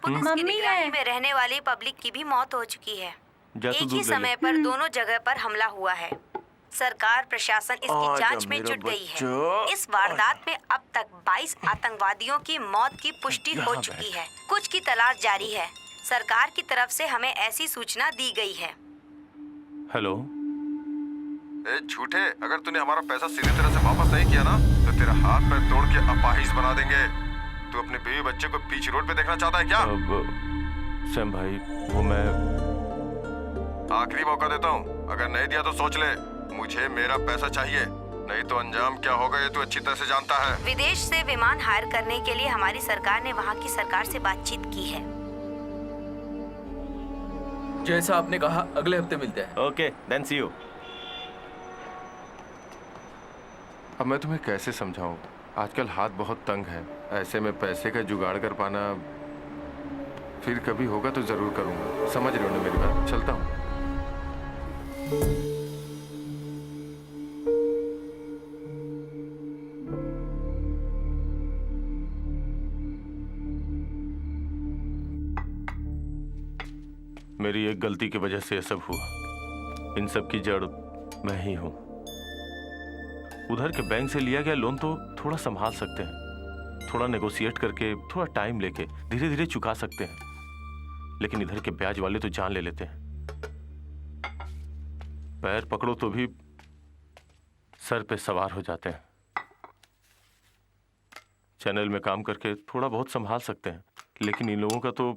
पुलिस की निगरानी में रहने वाली पब्लिक की भी मौत हो चुकी है। एक ही समय पर दोनों जगह पर हमला हुआ है। सरकार प्रशासन इसकी जांच में जुट गई है। इस वारदात में अब तक 22 आतंकवादियों की मौत की पुष्टि हो चुकी है। कुछ की तलाश जारी है। सरकार की तरफ से हमें ऐसी सूचना दी गई है। हेलो, ए झूठे, अगर तूने हमारा पैसा सीधी तरह से वापस नहीं किया ना तो तेरा हाथ पैर तोड़ के अपाहिज बना देंगे। तू अपने बीवी बच्चे को बीच रोड पे देखना चाहता है क्या? अब सैम भाई, वो मैं आखिरी मौका देता हूँ, अगर नहीं दिया तो सोच ले। मुझे मेरा पैसा चाहिए, नहीं तो अंजाम क्या होगा ये तू अच्छी तरह से जानता है। विदेश से विमान हायर करने के लिए हमारी सरकार ने वहाँ की सरकार से बातचीत की है। जैसा आपने कहा, अगले हफ्ते मिलते हैं। Okay, then see you. अब मैं तुम्हें कैसे समझाऊं? आजकल हाथ बहुत तंग है। ऐसे में पैसे का जुगाड़ कर पाना फिर कभी होगा तो जरूर करूंगा। समझ रहे हो ना मेरी बात? चलता हूँ। मेरी एक गलती की वजह से ये सब हुआ। इन सब की जड़ मैं ही हूं। उधर के बैंक से लिया गया लोन तो थोड़ा संभाल सकते हैं, थोड़ा नेगोशिएट करके, थोड़ा टाइम लेके धीरे धीरे चुका सकते हैं, लेकिन इधर के ब्याज वाले तो जान ले लेते हैं। पैर पकड़ो तो भी सर पे सवार हो जाते हैं। चैनल में काम करके थोड़ा बहुत संभाल सकते हैं, लेकिन इन लोगों का तो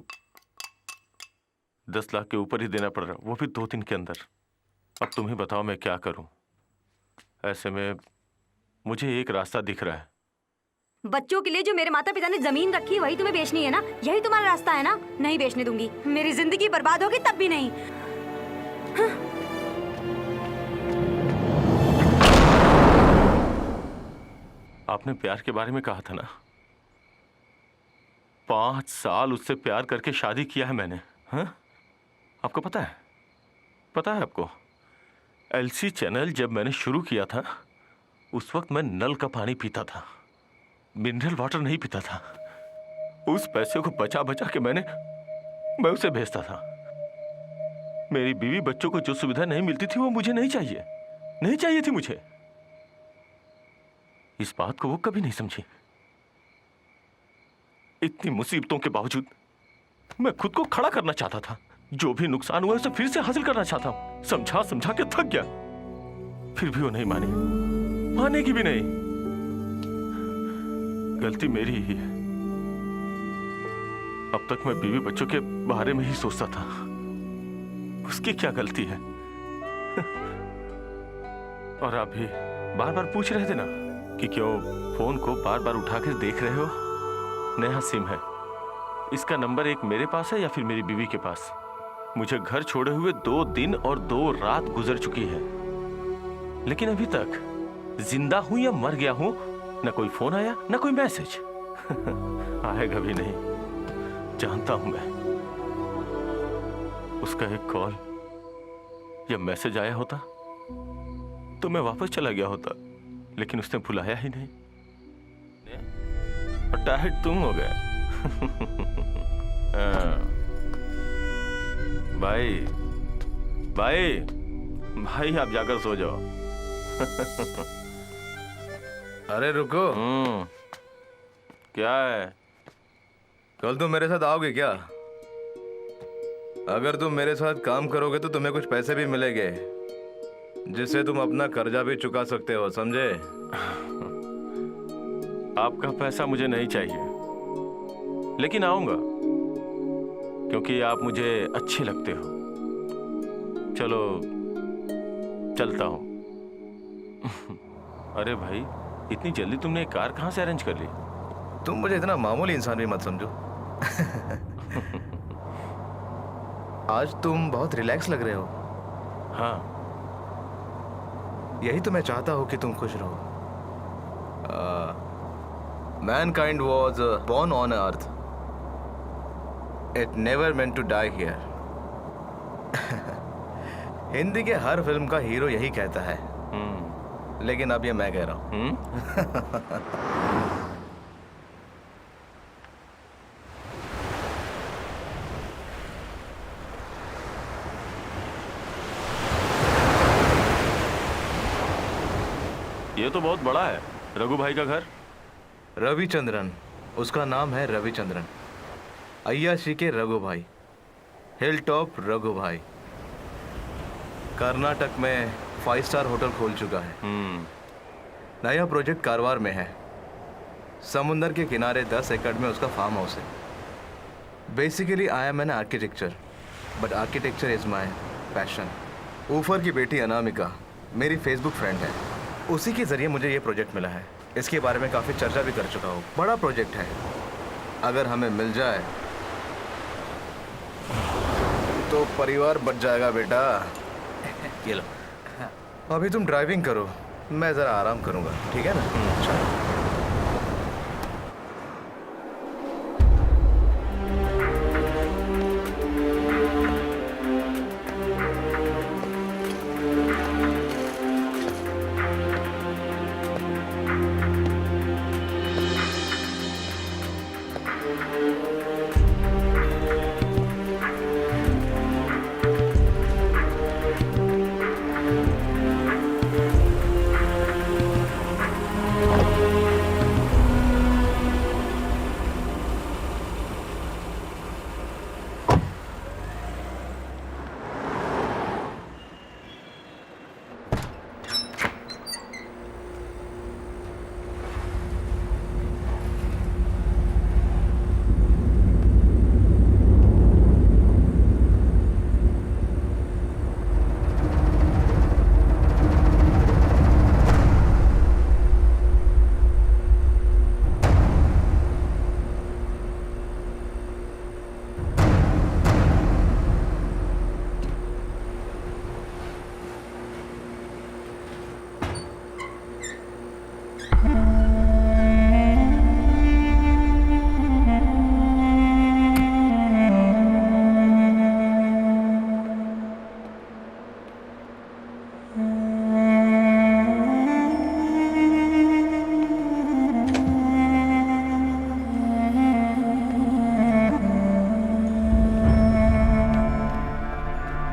10 लाख के ऊपर ही देना पड़ रहा, वो भी 2 दिन के अंदर। अब तुम ही बताओ मैं क्या करूं? ऐसे में मुझे एक रास्ता दिख रहा है। बच्चों के लिए जो मेरे माता पिता ने जमीन रखी वही तुम्हें बेचनी है ना? यही तुम्हारा रास्ता है ना? नहीं बेचने दूंगी। मेरी जिंदगी बर्बाद होगी तब भी नहीं। आपने प्यार के बारे में कहा था ना? 5 साल उससे प्यार करके शादी किया है मैंने। हाँ, आपको पता है? पता है आपको? एलसी चैनल जब मैंने शुरू किया था उस वक्त मैं नल का पानी पीता था, मिनरल वाटर नहीं पीता था। उस पैसे को बचा बचा के मैं उसे भेजता था। मेरी बीवी बच्चों को जो सुविधा नहीं मिलती थी वो मुझे नहीं चाहिए थी मुझे। इस बात को वो कभी नहीं समझी। इतनी मुसीबतों के बावजूद मैं खुद को खड़ा करना चाहता था। जो भी नुकसान हुआ उसे फिर से हासिल करना चाहता हूं। समझा समझा के थक गया, फिर भी वो नहीं मानेगी भी नहीं। गलती मेरी ही है। अब तक मैं बीवी बच्चों के बारे में ही सोचता था। उसकी क्या गलती है? और आप भी बार बार पूछ रहे थे ना कि क्यों फोन को बार बार उठाकर देख रहे हो। नया सिम है, इसका नंबर एक मेरे पास है या फिर मेरी बीवी के पास। मुझे घर छोड़े हुए 2 दिन और 2 रात गुजर चुकी है, लेकिन अभी तक जिंदा हूं या मर गया हूं, न कोई फोन आया न कोई मैसेज। आएगा भी नहीं, जानता हूं मैं। उसका एक कॉल या मैसेज आया होता तो मैं वापस चला गया होता, लेकिन उसने बुलाया ही नहीं और टाइट तुम हो गए। भाई आप जाकर सो जाओ। अरे रुको। क्या है? कल तुम मेरे साथ आओगे क्या? अगर तुम मेरे साथ काम करोगे तो तुम्हें कुछ पैसे भी मिलेंगे, जिससे तुम अपना कर्जा भी चुका सकते हो, समझे? आपका पैसा मुझे नहीं चाहिए, लेकिन आऊंगा क्योंकि आप मुझे अच्छे लगते हो। चलो चलता हूं। अरे भाई, इतनी जल्दी तुमने एक कार कहां से अरेंज कर ली? तुम मुझे इतना मामूली इंसान भी मत समझो। आज तुम बहुत रिलैक्स लग रहे हो। हाँ, यही तो मैं चाहता हूं कि तुम खुश रहो। Mankind was born on earth. It never meant to die here. Hindi के हर फिल्म का हीरो यही कहता है, लेकिन अब ये मैं कह रहा हूं। ये तो बहुत बड़ा है। रघु भाई का घर? रविचंद्रन, उसका नाम है रविचंद्रन। अय्याशी के रघु भाई, हिल टॉप रघु भाई। कर्नाटक में 5 स्टार होटल खोल चुका है। नया प्रोजेक्ट कारवार में है। समुंदर के किनारे 10 एकड़ में उसका फार्म हाउस है। Basically I am an architecture, but architecture is my passion. ऊफर की बेटी अनामिका मेरी फेसबुक फ्रेंड है। उसी के जरिए मुझे ये प्रोजेक्ट मिला है। इसके बारे में काफ़ी चर्चा भी कर चुका हूँ। बड़ा प्रोजेक्ट है, अगर हमें मिल जाए तो परिवार बच जाएगा बेटा। ये लो। अभी तुम ड्राइविंग करो, मैं ज़रा आराम करूँगा, ठीक है ना? चलो।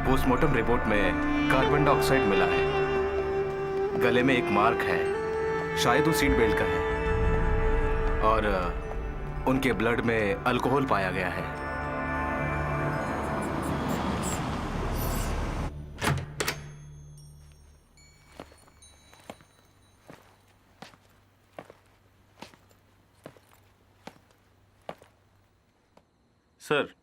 पोस्टमार्टम रिपोर्ट में कार्बन डाइऑक्साइड मिला है। गले में एक मार्क है, शायद वो सीट बेल्ट का है। और उनके ब्लड में अल्कोहल पाया गया है। सर,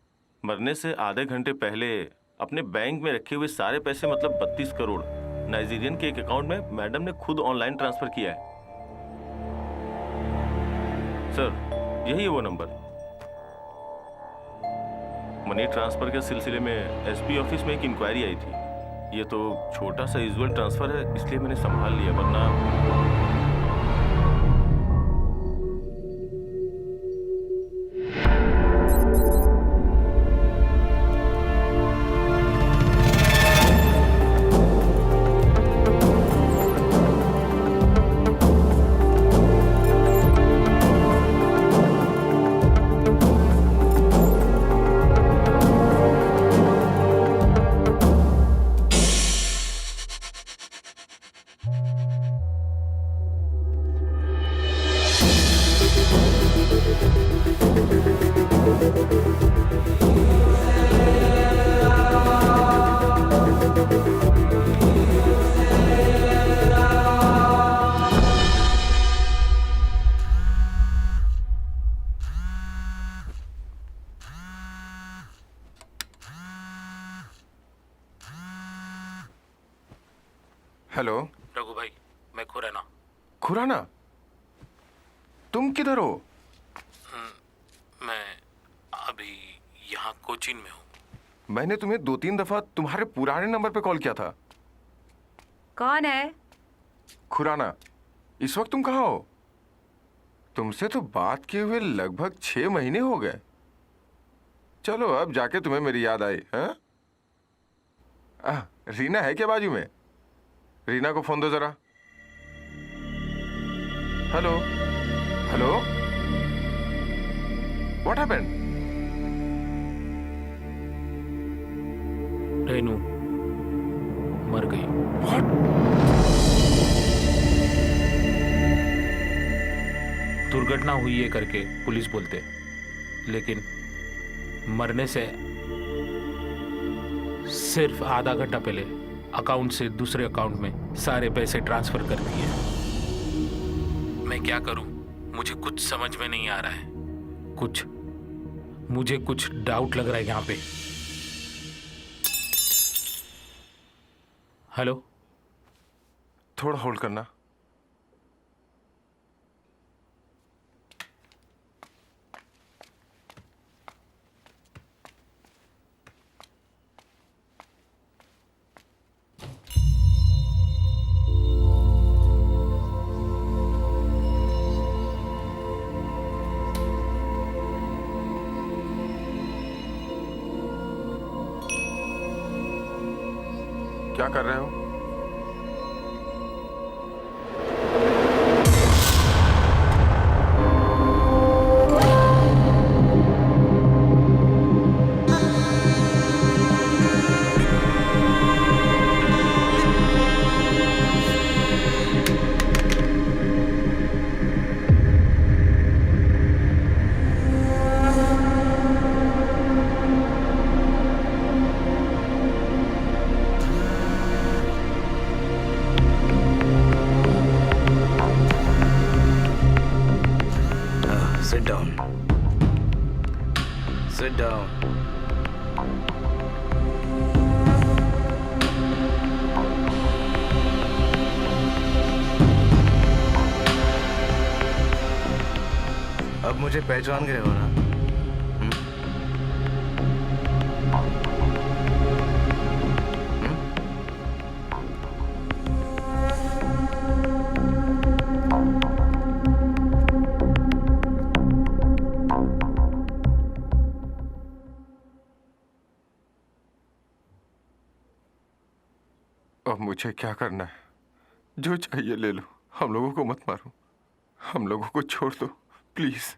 मरने से आधे घंटे पहले अपने बैंक में रखे हुए सारे पैसे मतलब 32 करोड़ नाइजीरियन के एक अकाउंट में मैडम ने खुद ऑनलाइन ट्रांसफर किया है। सर, यही है वो नंबर। मनी ट्रांसफर के सिलसिले में एसपी ऑफिस में एक इंक्वायरी आई थी। ये तो छोटा सा यूजुअल ट्रांसफर है, इसलिए मैंने संभाल लिया, वरना हेलो रघु भाई, मैं खुराना। खुराना, तुम किधर हो? मैं अभी यहाँ कोचीन में हूँ। मैंने तुम्हें 2-3 दफा तुम्हारे पुराने नंबर पे कॉल किया था। कौन है? खुराना, इस वक्त तुम कहाँ हो? तुमसे तो बात किए हुए लगभग 6 महीने हो गए। चलो, अब जाके तुम्हें मेरी याद आई। हाँ, रीना है क्या बाजू में? रीना को फोन दो जरा। Hello hello, what happened? Renu मर गई। दुर्घटना हुई है करके पुलिस बोलते, लेकिन मरने से सिर्फ आधा घंटा पहले अकाउंट से दूसरे अकाउंट में सारे पैसे ट्रांसफर कर दिए। मैं क्या करूं, मुझे कुछ समझ में नहीं आ रहा है। मुझे कुछ डाउट लग रहा है यहाँ पे। हेलो, थोड़ा होल्ड करना। क्या कर रहे हो? Sit down. Sit down. अब मुझे पहचान गए हो ना? अब मुझे क्या करना है? जो चाहिए ले लो, हम लोगों को मत मारो, हम लोगों को छोड़ दो please.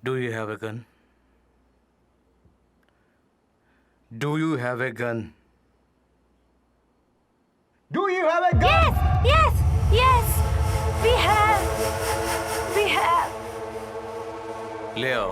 Do you have a gun? Do you have a gun? Do you have a gun? Yes, yes, we have. ले आओ।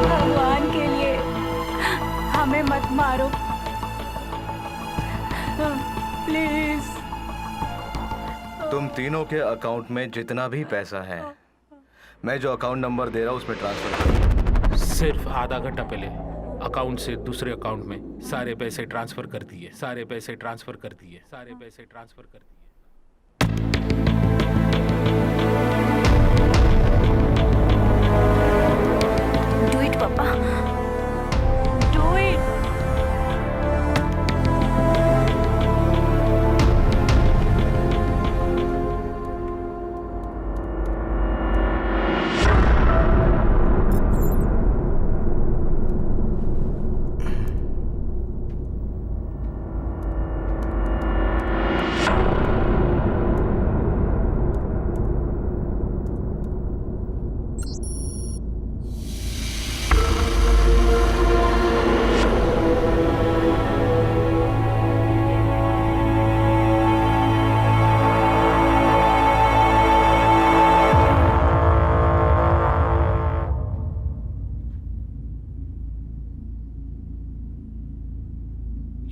भगवान के लिए हमें मत मारो, प्लीज। तुम तीनों के अकाउंट में जितना भी पैसा है, मैं जो अकाउंट नंबर दे रहा हूँ उसमें ट्रांसफर कर। सिर्फ आधा घंटा पहले अकाउंट से दूसरे अकाउंट में सारे पैसे ट्रांसफर कर दिए, सारे पैसे ट्रांसफर कर दिए, सारे पैसे ट्रांसफर कर दिए। डू इट पापा। Do it.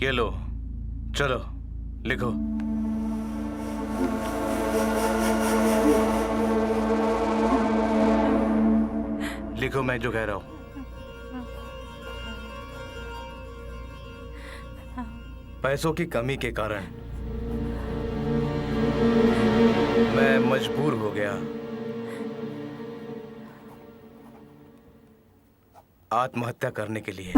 ये लो, चलो लिखो। लिखो मैं जो कह रहा हूं। पैसों की कमी के कारण मैं मजबूर हो गया आत्महत्या करने के लिए।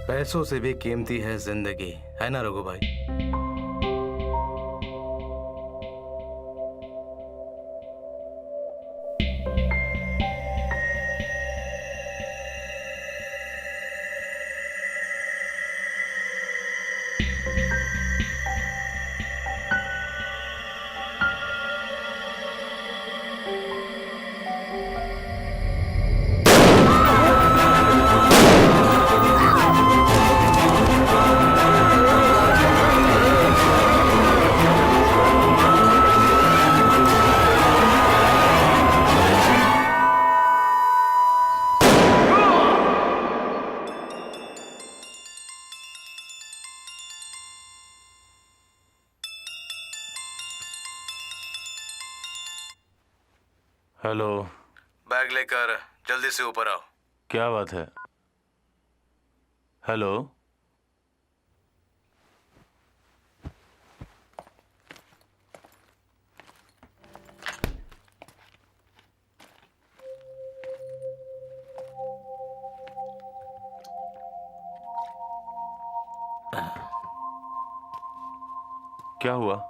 पैसों से भी कीमती है जिंदगी, है ना रघु भाई? हेलो। बैग लेकर जल्दी से ऊपर आओ। क्या बात है? हेलो। क्या हुआ?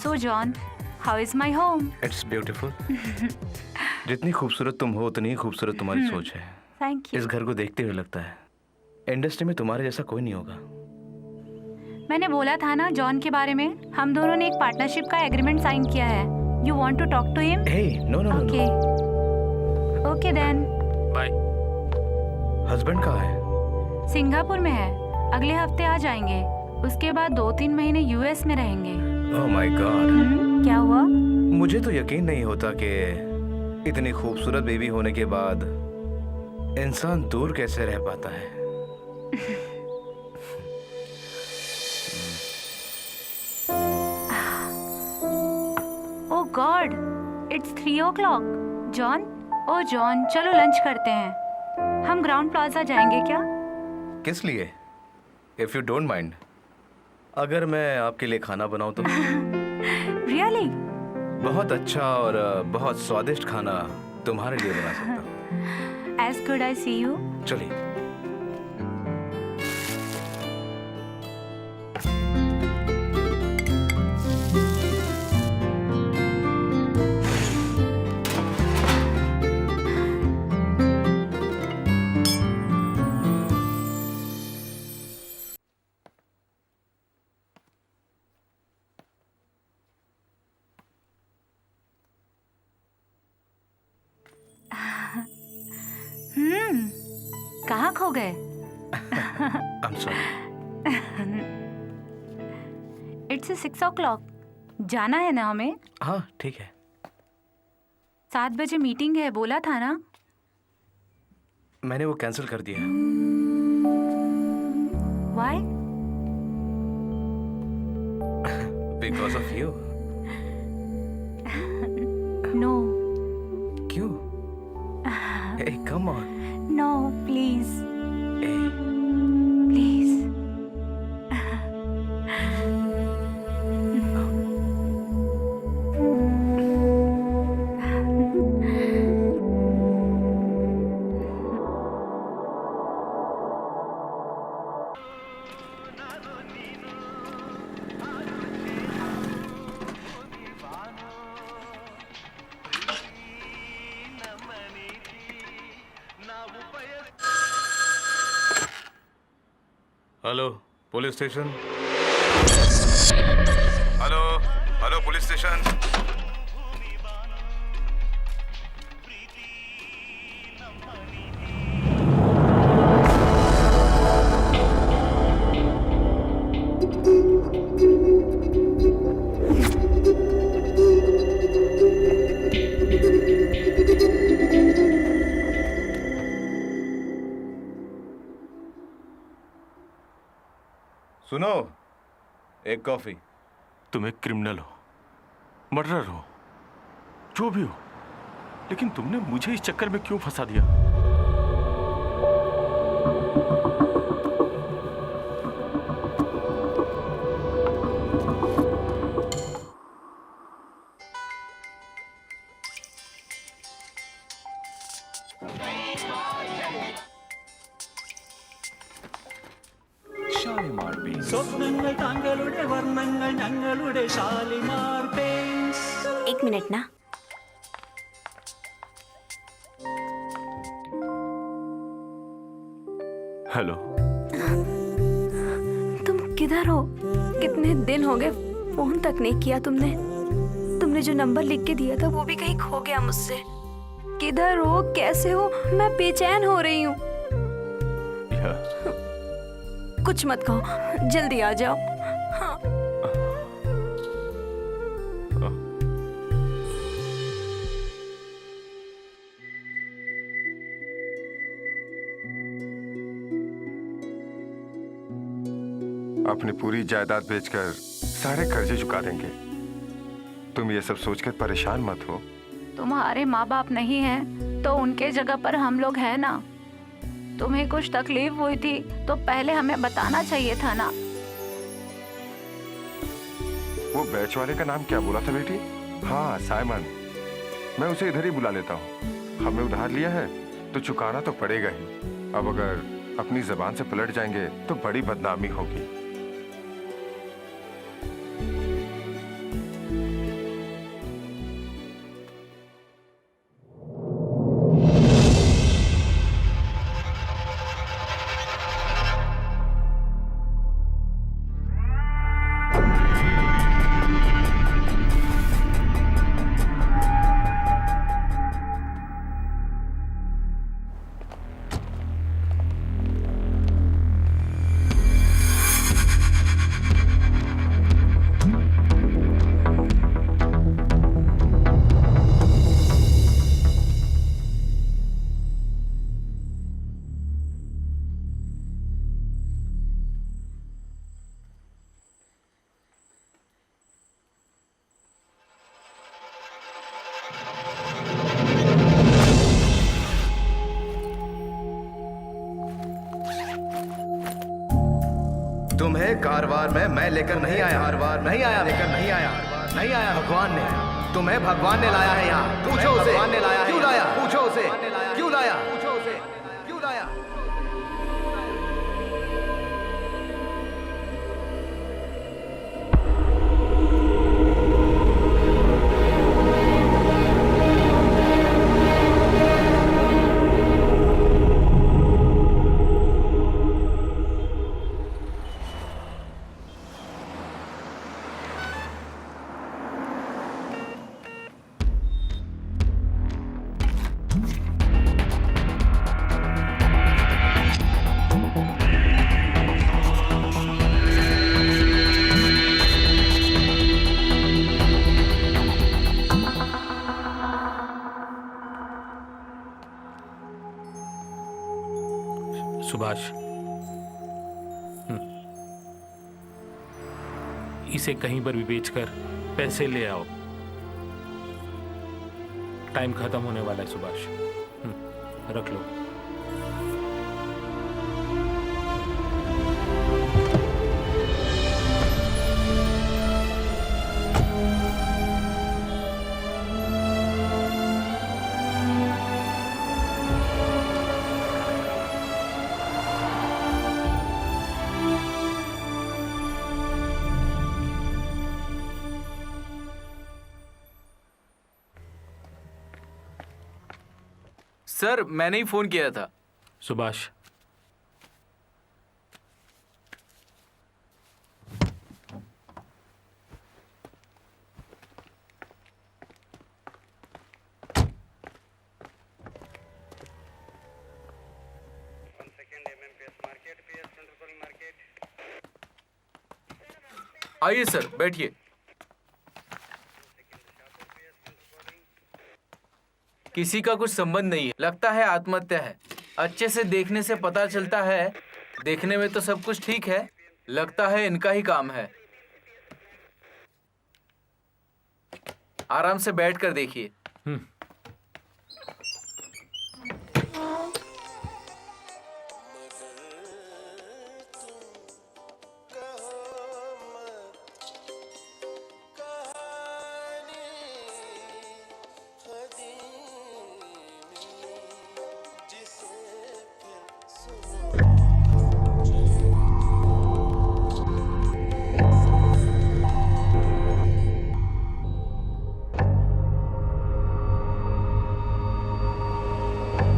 So John, how is my home? It's beautiful. जितनी खूबसूरत तुम हो उतनी ही खूबसूरत तुम्हारी सोच है। Thank you. इस घर को देखते हुए लगता है इंडस्ट्री में तुम्हारे जैसा कोई नहीं होगा। मैंने बोला था ना जॉन के बारे में, हम दोनों ने एक पार्टनरशिप का एग्रीमेंट साइन किया है। You want to talk to him? Hey no no Okay. Okay then. Bye. Husband कहाँ है? सिंगापुर में है, अगले हफ्ते आ जाएंगे। उसके बाद 2-3 महीने यूएस में रहेंगे। Oh my God. क्या हुआ? मुझे तो यकीन नहीं होता कि इतनी खूबसूरत बेबी होने के बाद इंसान दूर कैसे रह पाता है। Oh God, it's 3 o'clock. John, oh John, चलो लंच करते हैं। हम ग्राउंड प्लाजा जाएंगे क्या? किस लिए? इफ यू डोंट माइंड, अगर मैं आपके लिए खाना बनाऊं तो? Really? बहुत अच्छा और बहुत स्वादिष्ट खाना तुम्हारे लिए बना सकता हूँ। As good I see you. चलिए। कहाँ खो गए? I'm sorry. It's 6 o'clock. जाना है ना हमें? हाँ ठीक है। 7 बजे मीटिंग है, बोला था ना? मैंने वो कैंसिल कर दिया। Why? Because of you. No. क्यों? Hey, come on. No, please. Hey. Please. Hello police station. Hello hello police station. सुनो, एक कॉफी। तुम एक क्रिमिनल हो, मर्डरर हो, जो भी हो, लेकिन तुमने मुझे इस चक्कर में क्यों फंसा दिया? एक मिनट ना। हेलो। तुम किधर हो? कितने दिन हो गए, फोन तक नहीं किया तुमने। तुमने जो नंबर लिख के दिया था वो भी कहीं खो गया मुझसे। किधर हो, कैसे हो? मैं बेचैन हो रही हूँ। कुछ मत कहो, जल्दी आ जाओ। हाँ। अपनी पूरी जायदाद बेचकर सारे कर्जे चुका देंगे। तुम ये सब सोचकर परेशान मत हो। तुम्हारे माँ बाप नहीं हैं तो उनके जगह पर हम लोग हैं ना। तुम्हें कुछ तकलीफ हुई थी तो पहले हमें बताना चाहिए था ना। वो बैच वाले का नाम क्या बोला था बेटी? हाँ, साइमन। मैं उसे इधर ही बुला लेता हूँ। हमने उधार लिया है तो चुकाना तो पड़ेगा ही। अब अगर अपनी जबान से पलट जाएंगे तो बड़ी बदनामी होगी। तुम्हें कारवार में मैं लेकर नहीं आया। कारवार नहीं आया, लेकर नहीं आया, नहीं आया। भगवान ने, तुम्हें भगवान ने लाया है यहाँ। पूछो उसे, भगवान ने लाया। क्यों लाया? पूछो उसे, क्यों लाया? पूछो उसे, क्यों लाया? सुभाष, इसे कहीं पर भी बेचकर पैसे ले आओ। टाइम खत्म होने वाला है सुभाष। रख लो। सर, मैंने ही फोन किया था। सुभाष, आइए सर, बैठिए। किसी का कुछ संबंध नहीं है, लगता है आत्महत्या है। अच्छे से देखने से पता चलता है। देखने में तो सब कुछ ठीक है, लगता है इनका ही काम है। आराम से बैठ कर देखिए।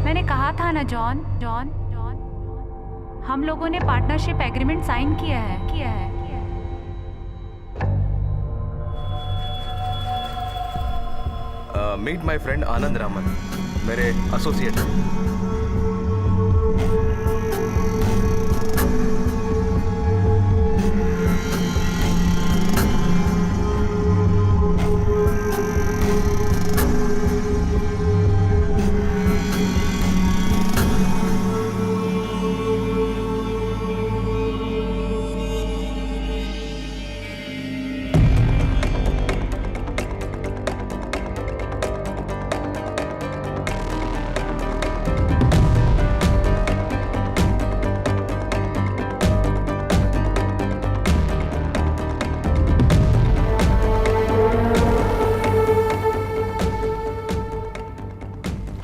मैंने कहा था ना जॉन जॉन जॉन, हम लोगों ने पार्टनरशिप एग्रीमेंट साइन किया है। मीट माय फ्रेंड आनंद रामन, मेरे एसोसिएट हैं।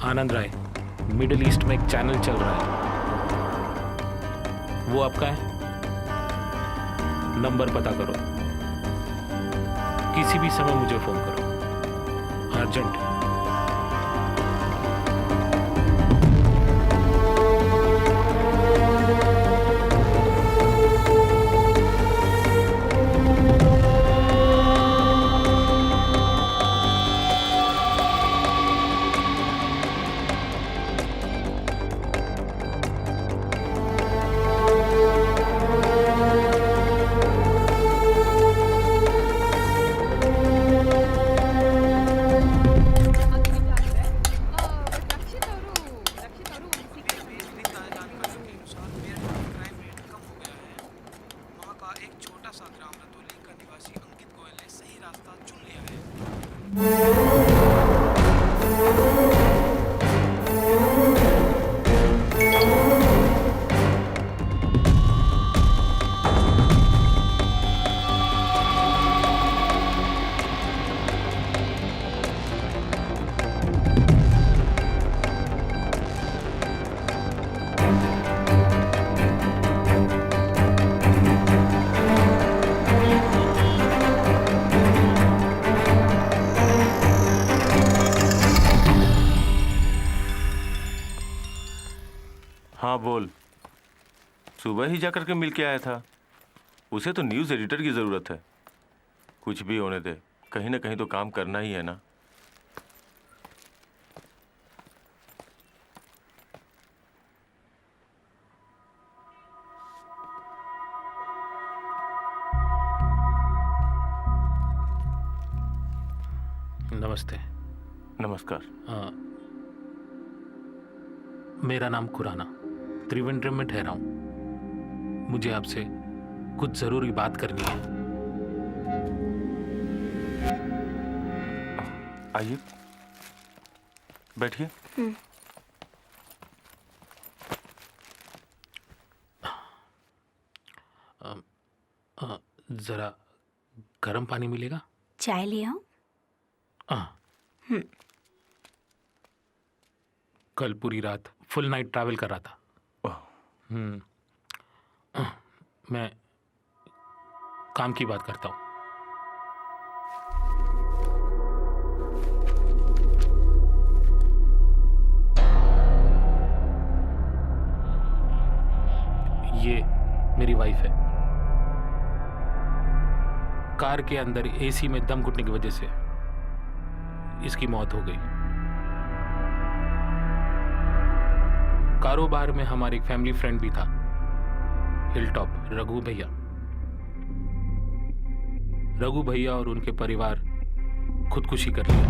आनंद राय, मिडिल ईस्ट में एक चैनल चल रहा है, वो आपका है? नंबर पता करो, किसी भी समय मुझे फोन करो, अर्जेंट। हाँ बोल। सुबह ही जाकर के मिल के आया था। उसे तो न्यूज़ एडिटर की ज़रूरत है। कुछ भी होने दे, कहीं ना कहीं तो काम करना ही है ना। नमस्ते। नमस्कार। मेरा नाम खुराना, त्रिवेंद्रम में ठहरा हूँ। मुझे आपसे कुछ ज़रूरी बात करनी है। आइए बैठिए। ज़रा गर्म पानी मिलेगा? चाय ले आओ। कल पूरी रात फुल नाइट ट्रैवल कर रहा था। मैं काम की बात करता हूँ। ये मेरी वाइफ है। कार के अंदर एसी में दम घुटने की वजह से इसकी मौत हो गई। कारोबार में हमारे एक फैमिली फ्रेंड भी था, हिलटॉप रघु भैया। रघु भैया और उनके परिवार खुदकुशी कर लिया।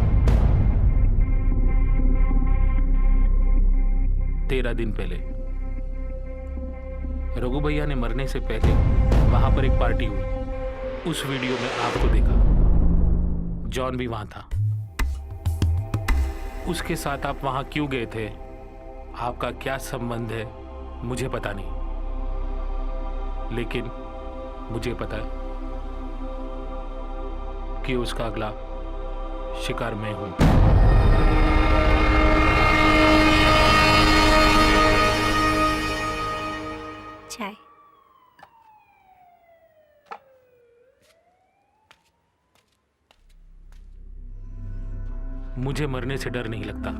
13 दिन पहले रघु भैया ने मरने से पहले वहां पर एक पार्टी हुई। उस वीडियो में आपको देखा, जॉन भी वहां था। उसके साथ आप वहां क्यों गए थे, आपका क्या संबंध है, मुझे पता नहीं, लेकिन मुझे पता है कि उसका अगला शिकार मैं हूं। चाय। मुझे मरने से डर नहीं लगता।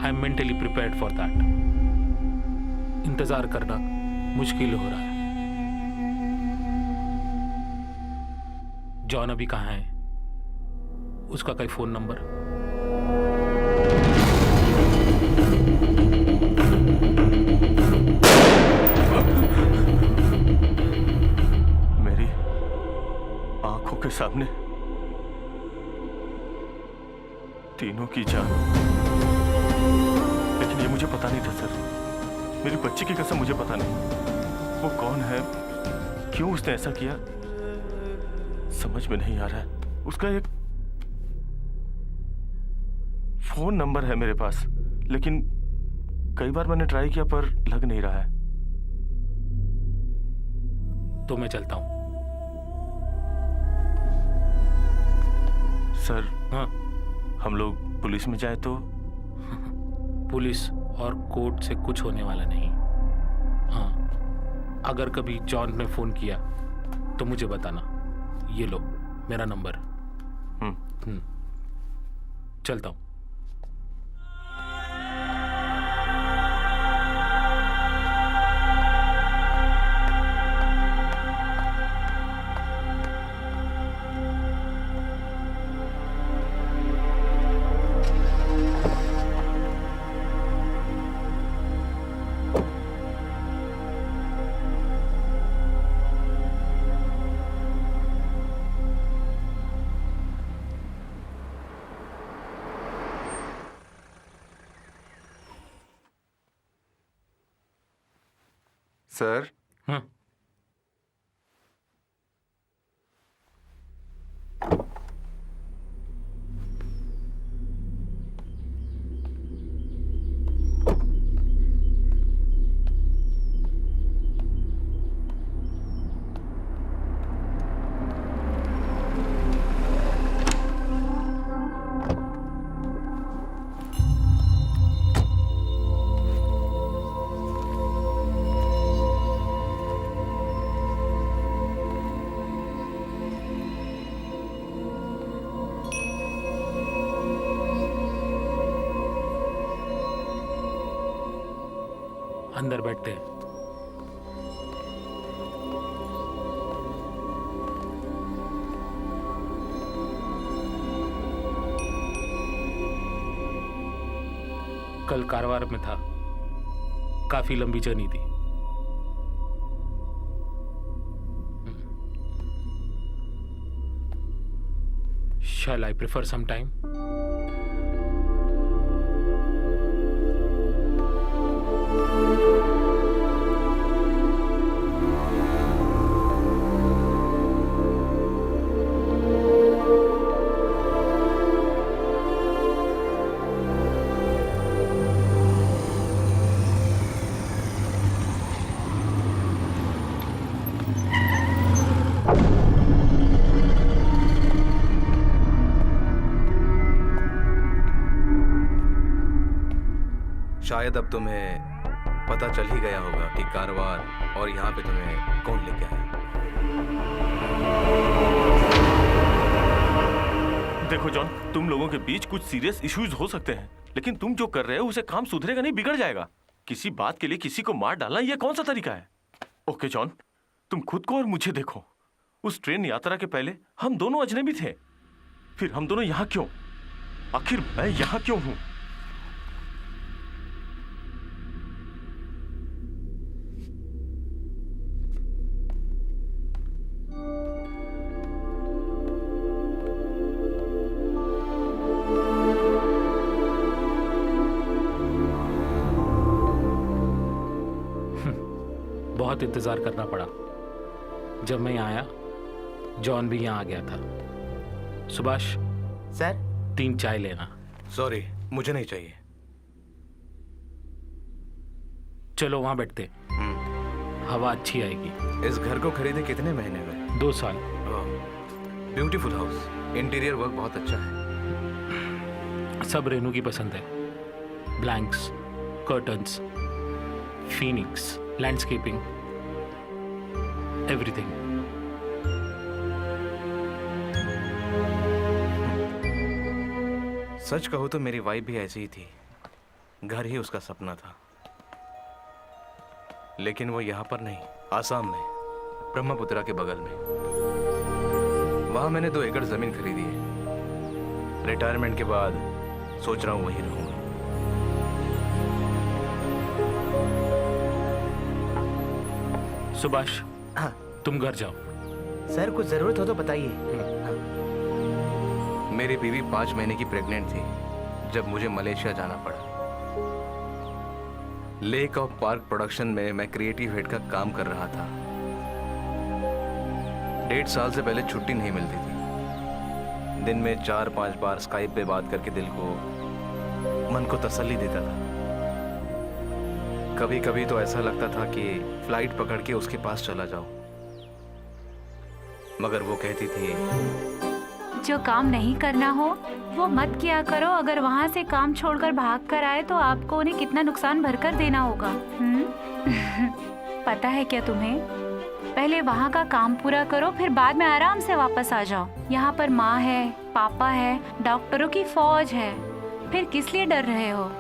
I am mentally prepared for that. इंतजार करना मुश्किल हो रहा है। जॉन अभी कहाँ है? उसका कोई फोन नंबर? मेरी आंखों के सामने तीनों की जान, लेकिन ये मुझे पता नहीं था सर। मेरी बच्ची की कसम मुझे पता नहीं वो कौन है, क्यों उसने ऐसा किया, समझ में नहीं आ रहा है। उसका एक फोन नंबर है मेरे पास, लेकिन कई बार मैंने ट्राई किया पर लग नहीं रहा है। तो मैं चलता हूं। सर हाँ, हम लोग पुलिस में जाए तो? पुलिस और कोर्ट से कुछ होने वाला नहीं। हाँ, अगर कभी जॉन ने फोन किया तो मुझे बताना। ये लो मेरा नंबर। चलता हूं। सर हाँ, अंदर बैठते हैं। कल कारवार में था, काफी लंबी जर्नी थी। Shall I prefer some time? शायद अब तुम्हें पता चल ही गया होगा कि कारवार और यहाँ पे तुम्हें कौन लेके आया। देखो जॉन, तुम लोगों के बीच कुछ सीरियस इश्यूज हो सकते हैं, लेकिन तुम जो कर रहे हो उसे काम सुधरेगा नहीं, बिगड़ जाएगा। किसी बात के लिए किसी को मार डालना यह कौन सा तरीका है? ओके जॉन, तुम खुद को और मुझे देखो। उस ट्रेन यात्रा के पहले हम दोनों अजनबी थे, फिर हम दोनों यहाँ क्यों? आखिर मैं यहाँ क्यों हूं? बहुत इंतजार करना पड़ा, जब मैं यहाँ आया जॉन भी यहाँ आ गया था। सुभाष सर 3 चाय लेना। सॉरी, मुझे नहीं चाहिए। चलो वहाँ बैठते, हवा अच्छी आएगी। इस घर को खरीदे कितने महीने हुए? 2 साल। ब्यूटीफुल हाउस, इंटीरियर वर्क बहुत अच्छा है। सब रेनू की पसंद है। Blanks, curtains, phoenix, landscaping, everything. सच कहो तो मेरी वाइफ भी ऐसी ही थी। घर ही उसका सपना था, लेकिन वो यहाँ पर नहीं, आसाम में, ब्रह्मपुत्रा के बगल में। वहां मैंने 2 एकड़ जमीन खरीदी है। रिटायरमेंट के बाद सोच रहा हूँ वहीं रहूंगा। सुभाष, हाँ तुम घर जाओ। सर, कुछ जरूरत हो तो बताइए। मेरी बीवी 5 महीने की प्रेग्नेंट थी जब मुझे मलेशिया जाना पड़ा। लेक ऑफ पार्क प्रोडक्शन में मैं क्रिएटिव हेड का काम कर रहा था। 1.5 साल से पहले छुट्टी नहीं मिलती थी। दिन में 4-5 बार स्काइप पे बात करके दिल को, मन को तसल्ली देता था। कभी कभी तो ऐसा लगता था कि फ्लाइट पकड़ के उसके पास चला जाऊं, मगर वो कहती थी, जो काम नहीं करना हो वो मत किया करो। अगर वहाँ से काम छोड़कर भाग कर आए तो आपको उन्हें कितना नुकसान भरकर देना होगा। पता है क्या तुम्हें? पहले वहाँ का काम पूरा करो, फिर बाद में आराम से वापस आ जाओ। यहाँ पर माँ है, पापा है, डॉक्टरों की फौज है, फिर किस लिए डर रहे हो?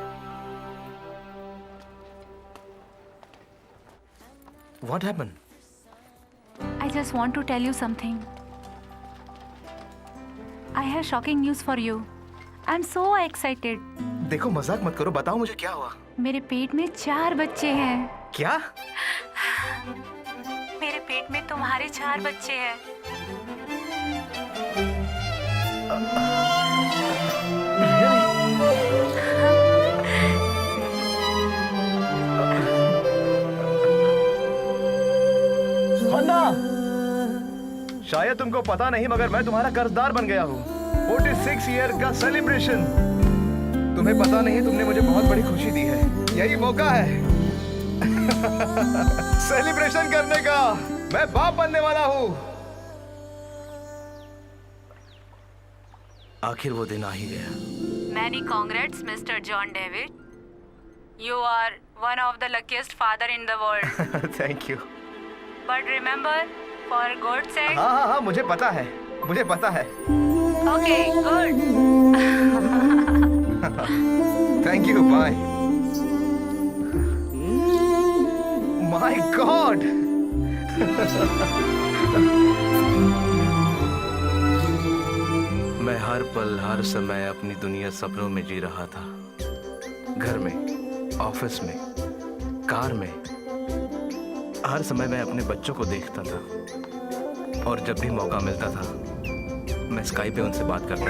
What happened? I just want to tell you something. I have shocking news for you. I'm so excited. देखो, मजाक मत करो, बताओ मुझे क्या हुआ। मेरे पेट में 4 बच्चे हैं। क्या? मेरे पेट में तुम्हारे 4 बच्चे हैं। शायद तुमको पता नहीं, मगर मैं तुम्हारा कर्जदार बन गया हूँ। 46 ईयर का सेलिब्रेशन। तुम्हें पता नहीं, तुमने मुझे बहुत बड़ी खुशी दी है। यही मौका है सेलिब्रेशन करने का। मैं बाप बनने वाला हूँ। आखिर वो दिन आ ही गया। Many congrats, Mr. John David. You are one of the luckiest father in the world. Thank you. But remember, for God's sake. हाँ हाँ हाँ, मुझे पता है, मुझे पता है। Okay, good. Thank you, bye. My god. मैं हर पल, हर समय अपनी दुनिया सपनों में जी रहा था। घर में, ऑफिस में, कार में, हर समय मैं अपने बच्चों को देखता था, और जब भी मौका मिलता था मैं स्काइप पे उनसे बात करता था।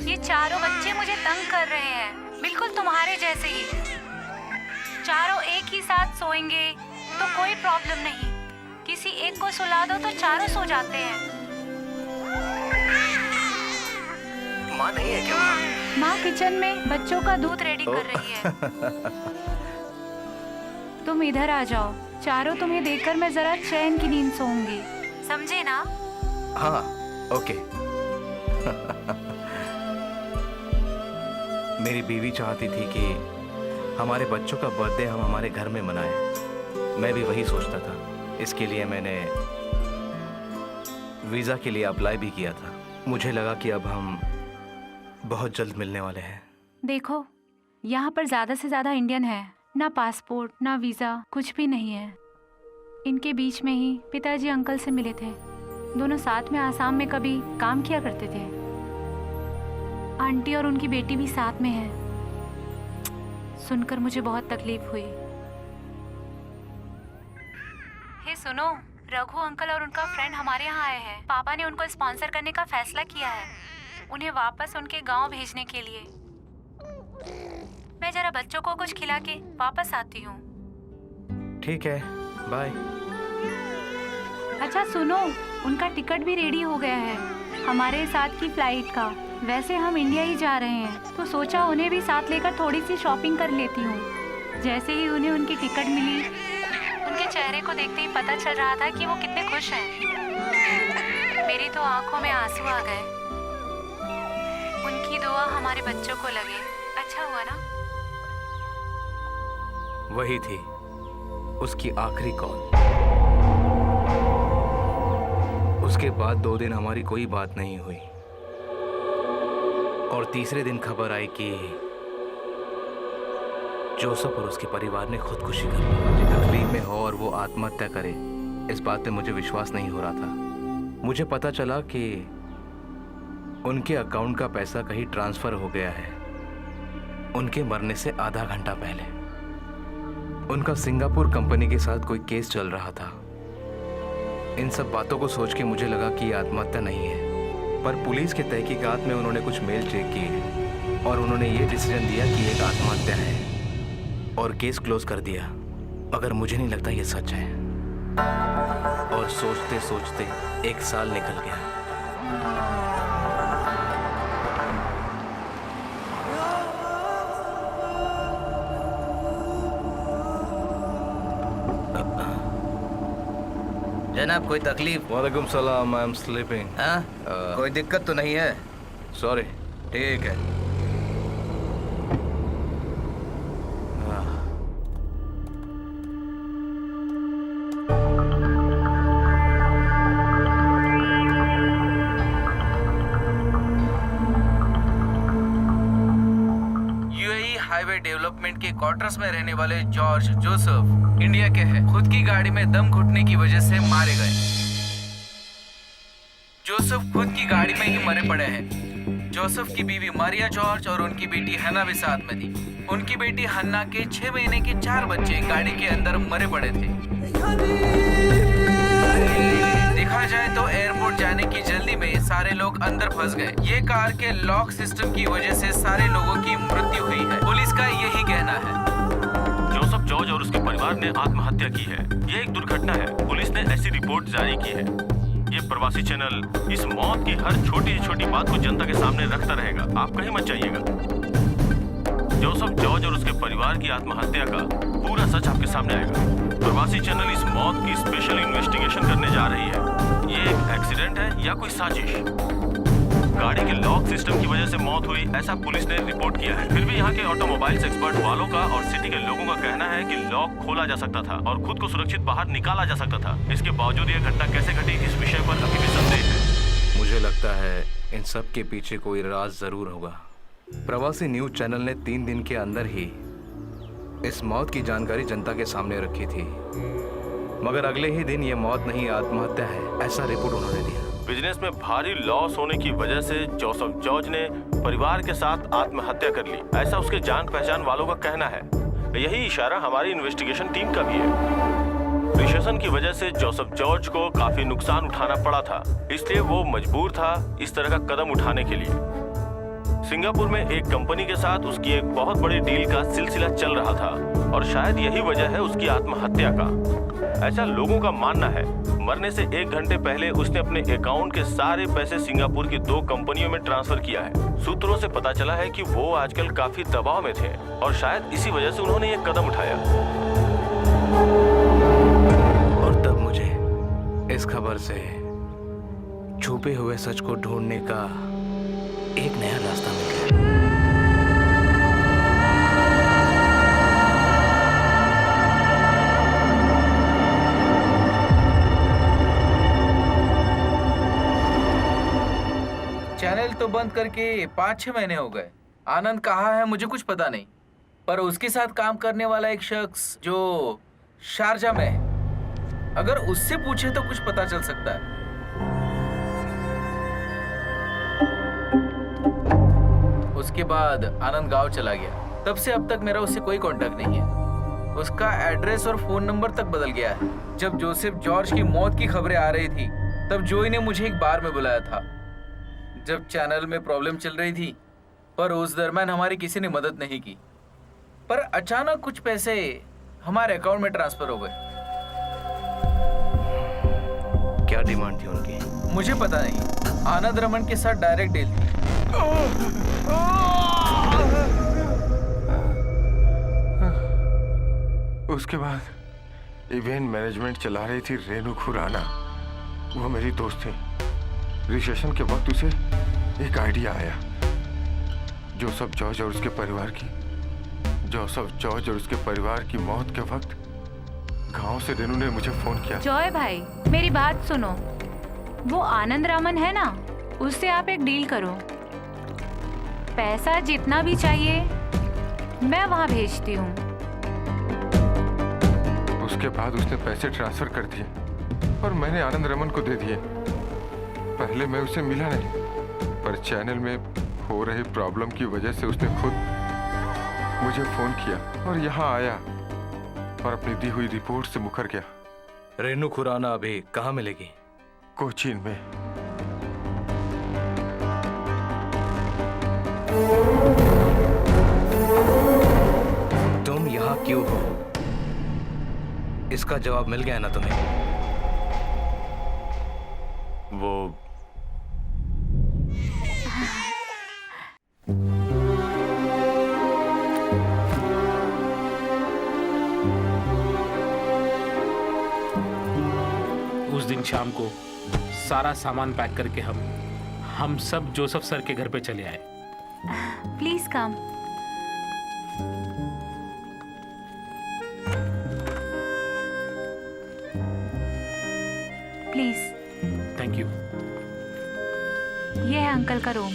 ये 4 बच्चे मुझे तंग कर रहे हैं, बिल्कुल तुम्हारे जैसे ही। चारों एक ही साथ सोएंगे तो कोई प्रॉब्लम नहीं, किसी एक को सुला दो तो चारों सो जाते हैं। माँ नहीं है क्या? माँ किचन में बच्चों का दूध रेडी कर रही है। तुम इधर आ जाओ, चारों तुम्हें देखकर मैं जरा चैन की नींद सोऊंगी, समझे ना? हाँ, ओके। मेरी बीवी चाहती थी कि हमारे बच्चों का बर्थडे हम हमारे घर में मनाएं। मैं भी वही सोचता था। इसके लिए मैंने वीज़ा के लिए अप्लाई भी किया था। मुझे लगा कि अब हम बहुत जल्द मिलने वाले हैं। देखो, यहाँ पर ज़्यादा से ज़्यादा इंडियन है, ना पासपोर्ट ना वीज़ा, कुछ भी नहीं है। इनके बीच में ही पिताजी अंकल से मिले थे। दोनों साथ में आसाम में कभी काम किया करते थे। आंटी और उनकी बेटी भी साथ में है। सुनकर मुझे बहुत तकलीफ हुई। हे सुनो, रघु अंकल और उनका फ्रेंड हमारे यहाँ आए हैं। पापा ने उनको स्पॉन्सर करने का फैसला किया है, उन्हें वापस उनके गांव भेजने के लिए। मैं जरा बच्चों को कुछ खिला के वापस आती हूँ। ठीक है, बाय। चाचा सुनो, उनका टिकट भी रेडी हो गया है हमारे साथ की फ्लाइट का। वैसे हम इंडिया ही जा रहे हैं तो सोचा उन्हें भी साथ लेकर थोड़ी सी शॉपिंग कर लेती हूँ। जैसे ही उन्हें उनकी टिकट मिली, उनके चेहरे को देखते ही पता चल रहा था कि वो कितने खुश हैं। मेरी तो आंखों में आंसू आ गए। उनकी दुआ हमारे बच्चों को लगे। अच्छा हुआ ना? वही थी उसकी आखिरी कॉल। उसके बाद 2 दिन हमारी कोई बात नहीं हुई और तीसरे दिन खबर आई कि जोसेफ और उसके परिवार ने खुदकुशी कर ली। तकलीफ में हो और वो आत्महत्या करे, इस बात पे मुझे विश्वास नहीं हो रहा था। मुझे पता चला कि उनके अकाउंट का पैसा कहीं ट्रांसफर हो गया है उनके मरने से आधा घंटा पहले। उनका सिंगापुर कंपनी के साथ कोई केस चल रहा था। इन सब बातों को सोच के मुझे लगा कि ये आत्महत्या नहीं है, पर पुलिस के तहकीकात में उन्होंने कुछ मेल चेक किए और उन्होंने ये डिसीजन दिया कि एक आत्महत्या है और केस क्लोज कर दिया। मगर मुझे नहीं लगता ये सच है। और सोचते सोचते 1 साल निकल गया। जनाब कोई तकलीफ? वालेकुम सलाम, आई एम स्लीपिंग। हाँ? कोई दिक्कत तो नहीं है? सॉरी। ठीक है। यूएई हाईवे डेवलपमेंट के क्वार्टर्स में रहने वाले जॉर्ज जोसेफ इंडिया के हैं। खुद की गाड़ी में दम घुटने की वजह से मारे गए। जोसेफ खुद की गाड़ी में ही मरे पड़े हैं। जोसेफ की बीवी मारिया जॉर्ज और उनकी बेटी हन्ना भी साथ में थी। उनकी बेटी हन्ना के 6 महीने के 4 बच्चे गाड़ी के अंदर मरे पड़े थे। देखा जाए तो एयरपोर्ट जाने की जल्दी में सारे लोग अंदर फंस गए। ये कार के लॉक सिस्टम की वजह से सारे लोगों की मृत्यु हुई है, पुलिस का यही कहना है। जोसेफ जॉर्ज और उसके परिवार ने आत्महत्या की है। ये एक दुर्घटना है। पुलिस ने ऐसी रिपोर्ट जारी की है। ये प्रवासी चैनल इस मौत की हर छोटी छोटी बात को जनता के सामने रखता रहेगा। आप कहीं मत जाइएगा। जोसेफ जॉर्ज और उसके परिवार की आत्महत्या का पूरा सच आपके सामने आएगा। प्रवासी चैनल इस मौत की स्पेशल इन्वेस्टिगेशन करने जा रही है। ये एक एक्सीडेंट है या कोई साजिश? गाड़ी के लॉक सिस्टम की वजह से मौत हुई, ऐसा पुलिस ने रिपोर्ट किया है। फिर भी यहाँ के ऑटोमोबाइल्स एक्सपर्ट वालों का और सिटी के लोगों का कहना है कि लॉक खोला जा सकता था और खुद को सुरक्षित बाहर निकाला जा सकता था। इसके बावजूद ये घटना कैसे घटी, इस विषय पर अभी भी संदेह है। मुझे लगता है इन सब के पीछे कोई राज जरूर होगा। प्रवासी न्यूज चैनल ने 3 दिन के अंदर ही इस मौत की जानकारी जनता के सामने रखी थी, मगर अगले ही दिन ये मौत नहीं आत्महत्या है, ऐसा रिपोर्ट उन्होंने दिया। बिजनेस में भारी लॉस होने की वजह से जोसेफ जॉर्ज ने परिवार के साथ आत्महत्या कर ली, ऐसा उसके जान पहचान वालों का कहना है। यही इशारा हमारी इन्वेस्टिगेशन टीम का भी है। रिसेशन की वजह से जोसेफ जॉर्ज को काफी नुकसान उठाना पड़ा था, इसलिए वो मजबूर था इस तरह का कदम उठाने के लिए। सिंगापुर में एक कंपनी के साथ उसकी एक बहुत बड़ी डील का सिलसिला चल रहा था और शायद यही वजह है उसकी आत्महत्या का, ऐसा लोगों का मानना है। मरने से 1 घंटे पहले उसने अपने अकाउंट के सारे पैसे सिंगापुर की 2 कंपनियों में ट्रांसफर किया है। सूत्रों से पता चला है कि वो आजकल काफी दबाव में थे और शायद इसी वजह से उन्होंने ये कदम उठाया। और तब मुझे इस खबर से छुपे हुए सच को ढूंढने का एक नया रास्ता मिल गया। चैनल तो बंद करके 5-6 महीने हो गए। आनंद कहाँ है मुझे कुछ पता नहीं, पर उसके साथ काम करने वाला एक शख्स जो शारजा में है, अगर उससे पूछे तो कुछ पता चल सकता है। उसके बाद आनंद गांव चला गया। तब से अब तक मेरा उससे कोई कांटेक्ट नहीं है। उसका एड्रेस और फोन नंबर तक बदल गया है। जब जोसेफ जॉर्ज की मौत की खबरें आ रही थी तब जोई ने मुझे एक बार में बुलाया था जब चैनल में प्रॉब्लम चल रही थी, पर उस दरमियान हमारी किसी ने मदद नहीं की। पर अचानक कुछ पैसे हमारे अकाउंट में ट्रांसफर हो गए। डिमांड थी उनकी? मुझे पता नहीं, आनंद रमन के साथ डायरेक्ट डील थी। उसके बाद इवेंट मैनेजमेंट चला रही थी रेनू खुराना। वो मेरी दोस्त थी। रिसेप्शन के वक्त उसे एक आइडिया आया। जोसेफ जॉर्ज और उसके परिवार की मौत के वक्त गांव से रेनू ने मुझे फोन किया। जॉय भाई, मेरी बात सुनो। वो आनंद रामन है ना, उससे आप एक डील करो। पैसा जितना भी चाहिए मैं वहां भेजती हूँ। उसके बाद उसने पैसे ट्रांसफर कर दिए और मैंने आनंद रमन को दे दिए। पहले मैं उसे मिला नहीं, पर चैनल में हो रही प्रॉब्लम की वजह से उसने खुद मुझे फोन किया और यहाँ आया और अपनी दी हुई रिपोर्ट से मुकर गया। रेनू खुराना अभी कहाँ मिलेगी? कोचीन में। तुम यहाँ क्यों हो? इसका जवाब मिल गया ना तुम्हें? वो उस दिन शाम को सारा सामान पैक करके हम सब जोसेफ सर के घर पे चले आए। Please come. Please. Thank you. ये है अंकल का रूम।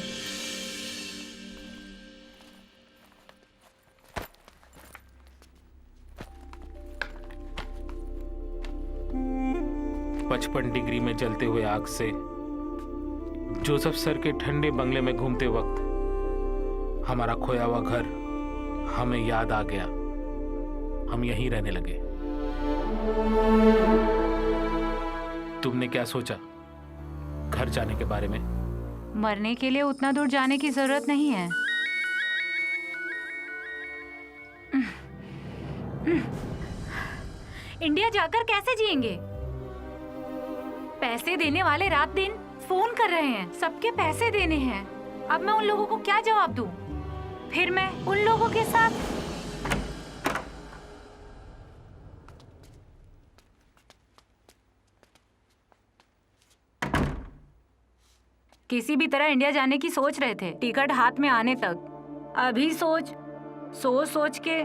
पचपन डिग्री में जलते हुए आग से जोसेफ सर के ठंडे बंगले में घूमते वक्त हमारा खोया हुआ घर हमें याद आ गया। हम यहीं रहने लगे। तुमने क्या सोचा घर जाने के बारे में? मरने के लिए उतना दूर जाने की जरूरत नहीं है। इंडिया जाकर कैसे जिएंगे? पैसे देने वाले रात दिन फोन कर रहे हैं, सबके पैसे देने हैं। अब मैं उन लोगों को क्या जवाब दूं? फिर मैं उन लोगों के साथ किसी भी तरह इंडिया जाने की सोच रहे थे, टिकट हाथ में आने तक। अभी सोच के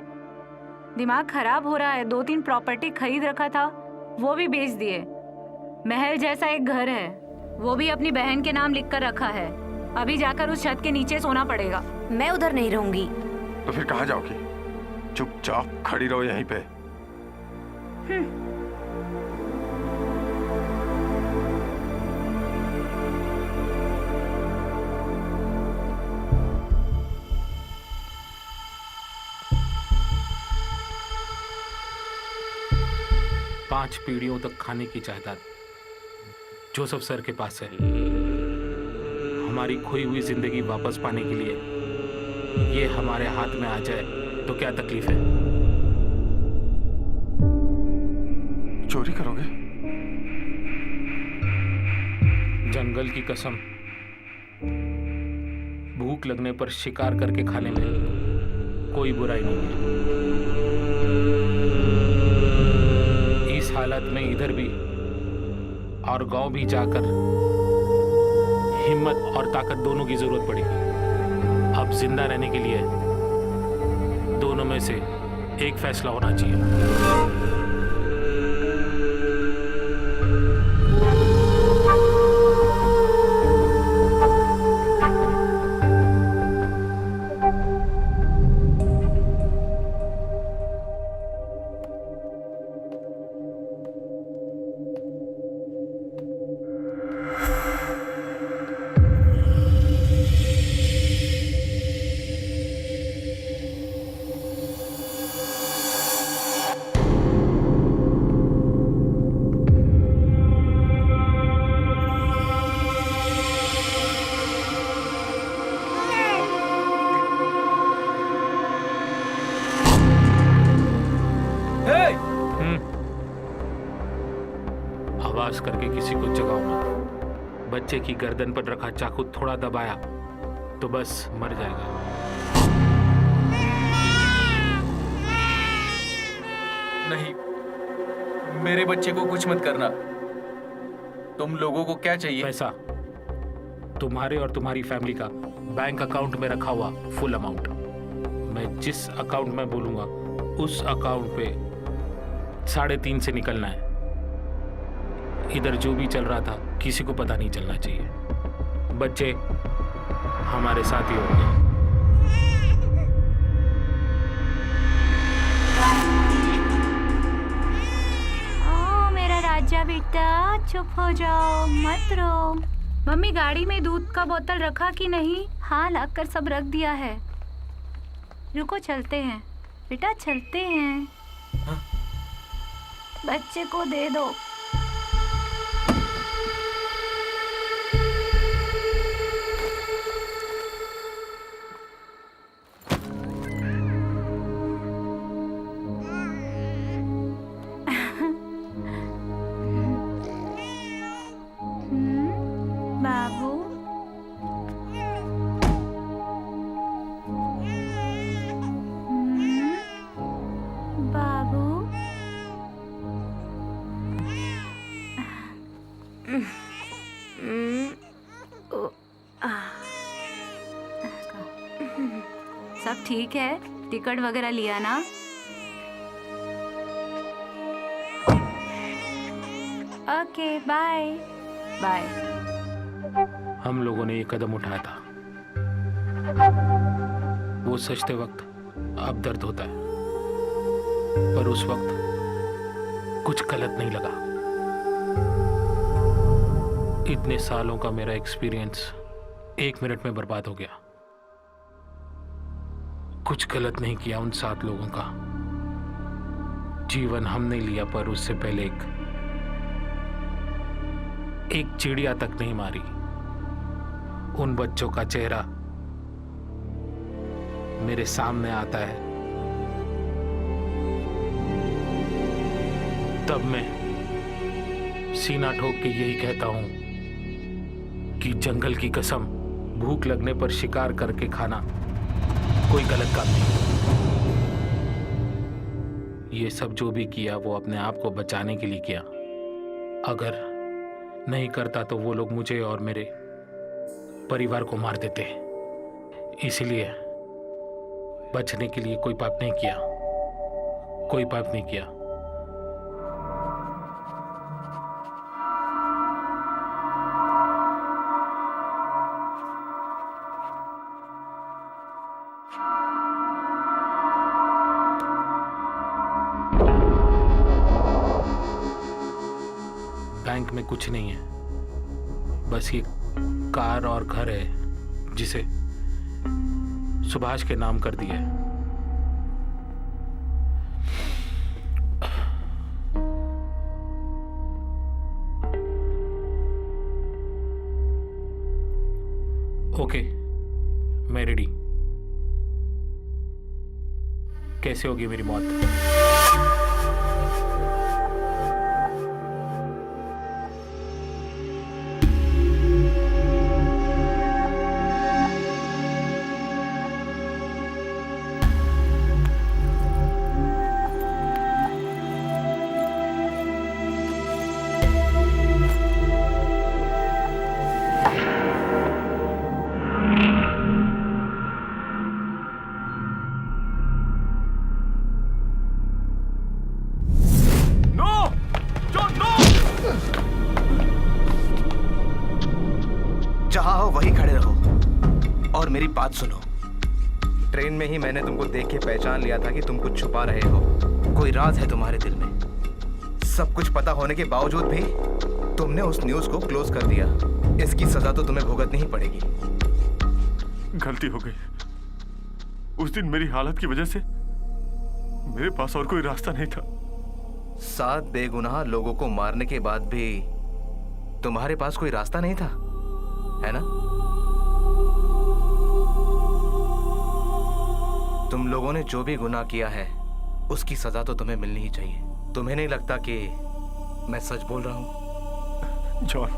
दिमाग खराब हो रहा है। 2-3 प्रॉपर्टी खरीद रखा था, वो भी बेच दिए। महल जैसा एक घर है, वो भी अपनी बहन के नाम लिखकर रखा है। अभी जाकर उस छत के नीचे सोना पड़ेगा। मैं उधर नहीं रहूंगी। तो फिर कहाँ जाओगी? चुपचाप खड़ी रहो यहीं पे। पांच पीढ़ियों तक खाने की जायदाद जोसेफ सर के पास है। हमारी खोई हुई जिंदगी वापस पाने के लिए ये हमारे हाथ में आ जाए तो क्या तकलीफ है? चोरी करोगे? जंगल की कसम, भूख लगने पर शिकार करके खाने में कोई बुराई नहीं है। इस हालत में इधर भी और गांव भी जाकर हिम्मत और ताकत दोनों की जरूरत पड़ेगी। अब जिंदा रहने के लिए दोनों में से एक फैसला होना चाहिए। करके किसी को जगाओ मत। बच्चे की गर्दन पर रखा चाकू थोड़ा दबाया तो बस मर जाएगा। नहीं, मेरे बच्चे को कुछ मत करना। तुम लोगों को क्या चाहिए? पैसा, तुम्हारे और तुम्हारी फैमिली का बैंक अकाउंट में रखा हुआ फुल अमाउंट। मैं जिस अकाउंट में बोलूंगा उस अकाउंट पे 3.5 से निकलना है। इधर जो भी चल रहा था किसी को पता नहीं चलना चाहिए। बच्चे हमारे साथ ही होंगे। ओ मेरा राजा बेटा, चुप हो जाओ, मत रो। मम्मी गाड़ी में दूध का बोतल रखा कि नहीं? हाँ, लाकर सब रख दिया है। रुको, चलते हैं बेटा, चलते हैं। बच्चे को दे दो। बाबू, बाबू, सब ठीक है? टिकट वगैरह लिया ना? Okay, bye bye. हम लोगों ने ये कदम उठाया था। वो सचते वक्त अब दर्द होता है, पर उस वक्त कुछ गलत नहीं लगा। इतने सालों का मेरा एक्सपीरियंस 1 मिनट में बर्बाद हो गया। कुछ गलत नहीं किया उन 7 लोगों का। जीवन हमने लिया, पर उससे पहले एक चिड़िया तक नहीं मारी। उन बच्चों का चेहरा मेरे सामने आता है तब मैं सीना ठोक के यही कहता हूं कि जंगल की कसम, भूख लगने पर शिकार करके खाना कोई गलत काम नहीं। ये सब जो भी किया वो अपने आप को बचाने के लिए किया। अगर नहीं करता तो वो लोग मुझे और मेरे परिवार को मार देते। इसलिए बचने के लिए कोई पाप नहीं किया, कोई पाप नहीं किया। बैंक में कुछ नहीं है, बस ये कार और घर है जिसे सुभाष के नाम कर दिया है। ओके, मैं रेडी। कैसे होगी मेरी मौत? जहां हो वहीं खड़े रहो और मेरी बात सुनो। ट्रेन में ही मैंने तुमको देख के पहचान लिया था कि तुम कुछ छुपा रहे हो। कोई राज है तुम्हारे दिल में। सब कुछ पता होने के बावजूद भी तुमने उस न्यूज को क्लोज कर दिया। इसकी सजा तो तुम्हें भुगतनी ही पड़ेगी। गलती हो गई। उस दिन मेरी हालत की वजह से मेरे पास और कोई रास्ता नहीं था। 7 बेगुनाह लोगों को मारने के बाद भी तुम्हारे पास कोई रास्ता नहीं था, है ना? तुम लोगों ने जो भी गुनाह किया है उसकी सजा तो तुम्हें मिलनी ही चाहिए। तुम्हें नहीं लगता कि मैं सच बोल रहा हूं? जॉन,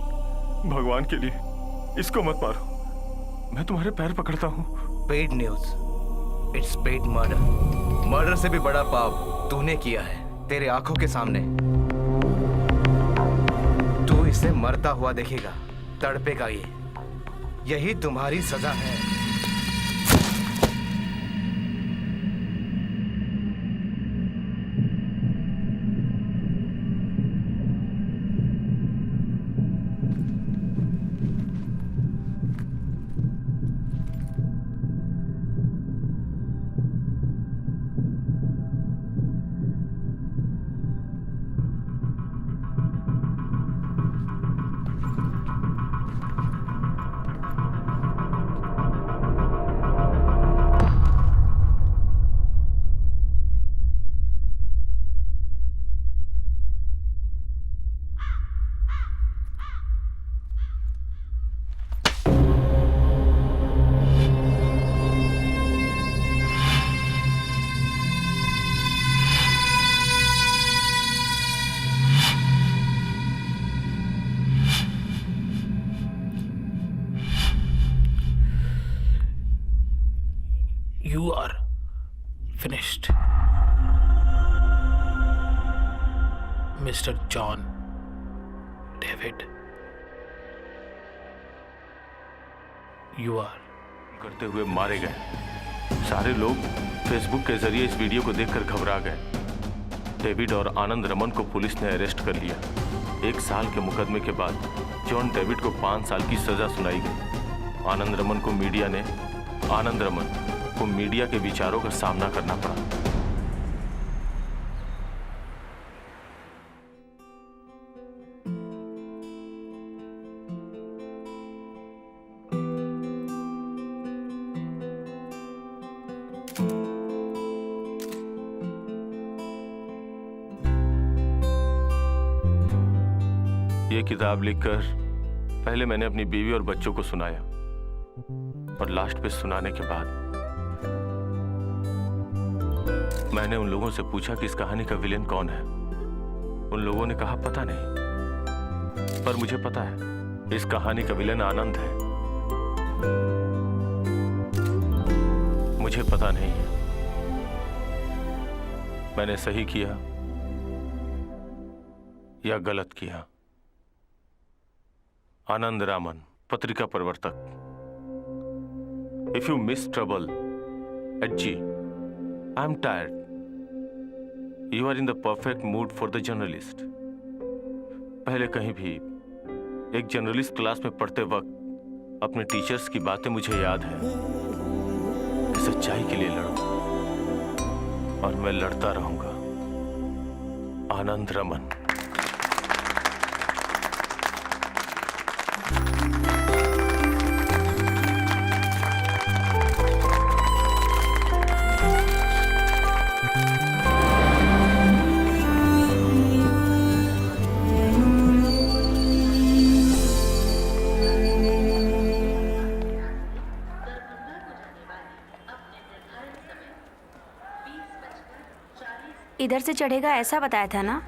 भगवान के लिए इसको मत मारो। मैं तुम्हारे पैर पकड़ता हूँ। Paid news, it's paid murder. Murder से भी बड़ा पाप तूने किया है तेरे आंखों के सामने। तू इसे मरता हुआ देखेगा, तड़पेगा ये। यही तुम्हारी सजा है। You are finished. Mr. John David. You are. करते हुए मारे गए। सारे लोग फेसबुक के जरिए इस वीडियो को देखकर घबरा गए। डेविड और आनंद रमन को पुलिस ने अरेस्ट कर लिया। 1 साल के मुकदमे के बाद जॉन डेविड को 5 साल की सजा सुनाई गई। आनंद रमन को मीडिया के विचारों का सामना करना पड़ा। ये किताब लिखकर पहले मैंने अपनी बीवी और बच्चों को सुनाया, और लास्ट पे सुनाने के बाद मैंने उन लोगों से पूछा कि इस कहानी का विलेन कौन है। उन लोगों ने कहा पता नहीं, पर मुझे पता है इस कहानी का विलेन आनंद है। मुझे पता नहीं है मैंने सही किया या गलत किया। आनंद रामन, पत्रिका प्रवर्तक। If you miss trouble at G, I'm tired. You are in the perfect mood for the journalist. पहले कहीं भी एक जर्नलिस्ट क्लास में पढ़ते वक्त अपने टीचर्स की बातें मुझे याद है। सच्चाई के लिए लड़ो, और मैं लड़ता रहूंगा। आनंद रमन। इधर से चढ़ेगा ऐसा बताया था ना?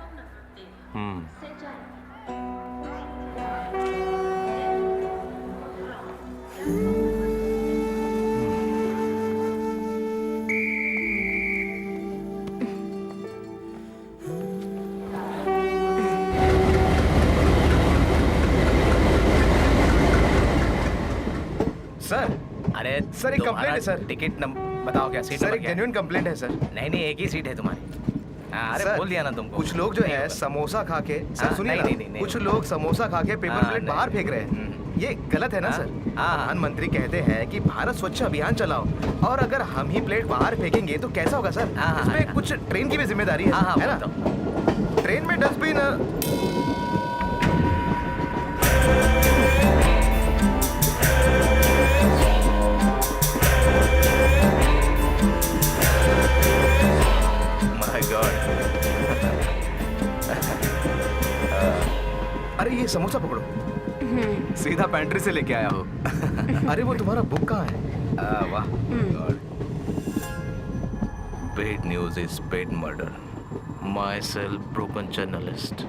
सर, अरे सर, एक कंप्लेंट है सर। टिकट नंबर बताओ, क्या सीट सर, नंबर एक क्या है? जेन्युइन कंप्लेंट है सर। नहीं, एक ही सीट है तुम्हारी। अरे सर, बोल दिया ना तुमको। कुछ लोग जो नहीं है होगा। समोसा खा के, सर हाँ, सुनिए नहीं, ना, नहीं, कुछ नहीं। लोग समोसा खा के पेपर हाँ, प्लेट नहीं। बाहर फेंक रहे हैं। ये गलत है ना हाँ, सर? हाँ। प्रधानमंत्री कहते हैं कि भारत स्वच्छ अभियान चलाओ, और अगर हम ही प्लेट बाहर फेंकेंगे तो कैसा होगा सर? हाँ, इसमें हाँ। कुछ ट्रेन की भी जिम्मेदारी है, हाँ, है ना? ट्रेन में डस्टबिन माय गॉड। अरे ये समोसा पकड़ो, सीधा पेंट्री से लेके आया हो। अरे वो तुम्हारा बुक कहाँ है? वाह, paid news is paid murder. My self broken journalist.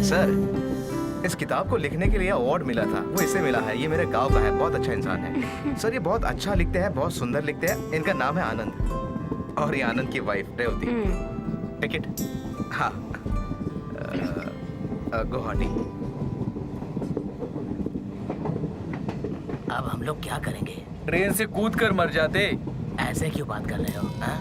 Sir, इस किताब को लिखने के लिए अवार्ड मिला था, वो इसे मिला है। ये मेरे गांव का है, बहुत अच्छा इंसान है। सर, ये बहुत अच्छा लिखते हैं, बहुत सुंदर लिखते हैं। इनका नाम है आनंद, और ये आनंद की वाइफ रेवती। टिकट? हाँ, गुवाहाटी। अब हम लोग क्या करेंगे? ट्रेन से कूद कर मर जाते। ऐसे क्यों बात कर रहे हो? हाँ?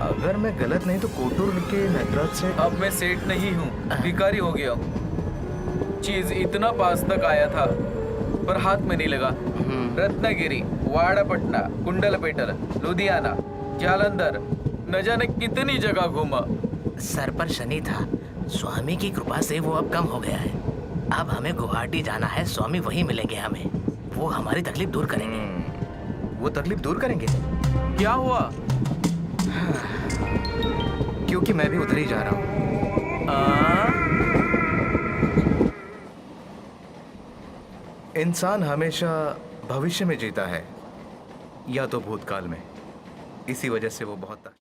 अगर मैं गलत नहीं तो कोटूर लिख के नटराज से। अब मैं सेठ नहीं हूँ, भिखारी हो गया हूँ। चीज इतना पास तक आया था पर हाथ में नहीं लगा। रत्नागिरी, वाड़ापट्टना, कुंडलपेटर, लुधियाना, जालंधर, न जाने कितनी जगह घूमा। सर पर शनि था, स्वामी की कृपा से वो अब कम हो गया है। अब हमें गुवाहाटी जाना है, स्वामी वहीं मिलेंगे हमें। वो हमारी तकलीफ दूर करेंगे। वो तकलीफ दूर करेंगे? क्या हुआ? क्योंकि मैं भी उधर ही जा रहा हूँ। इंसान हमेशा भविष्य में जीता है या तो भूतकाल में। इसी वजह से वो बहुत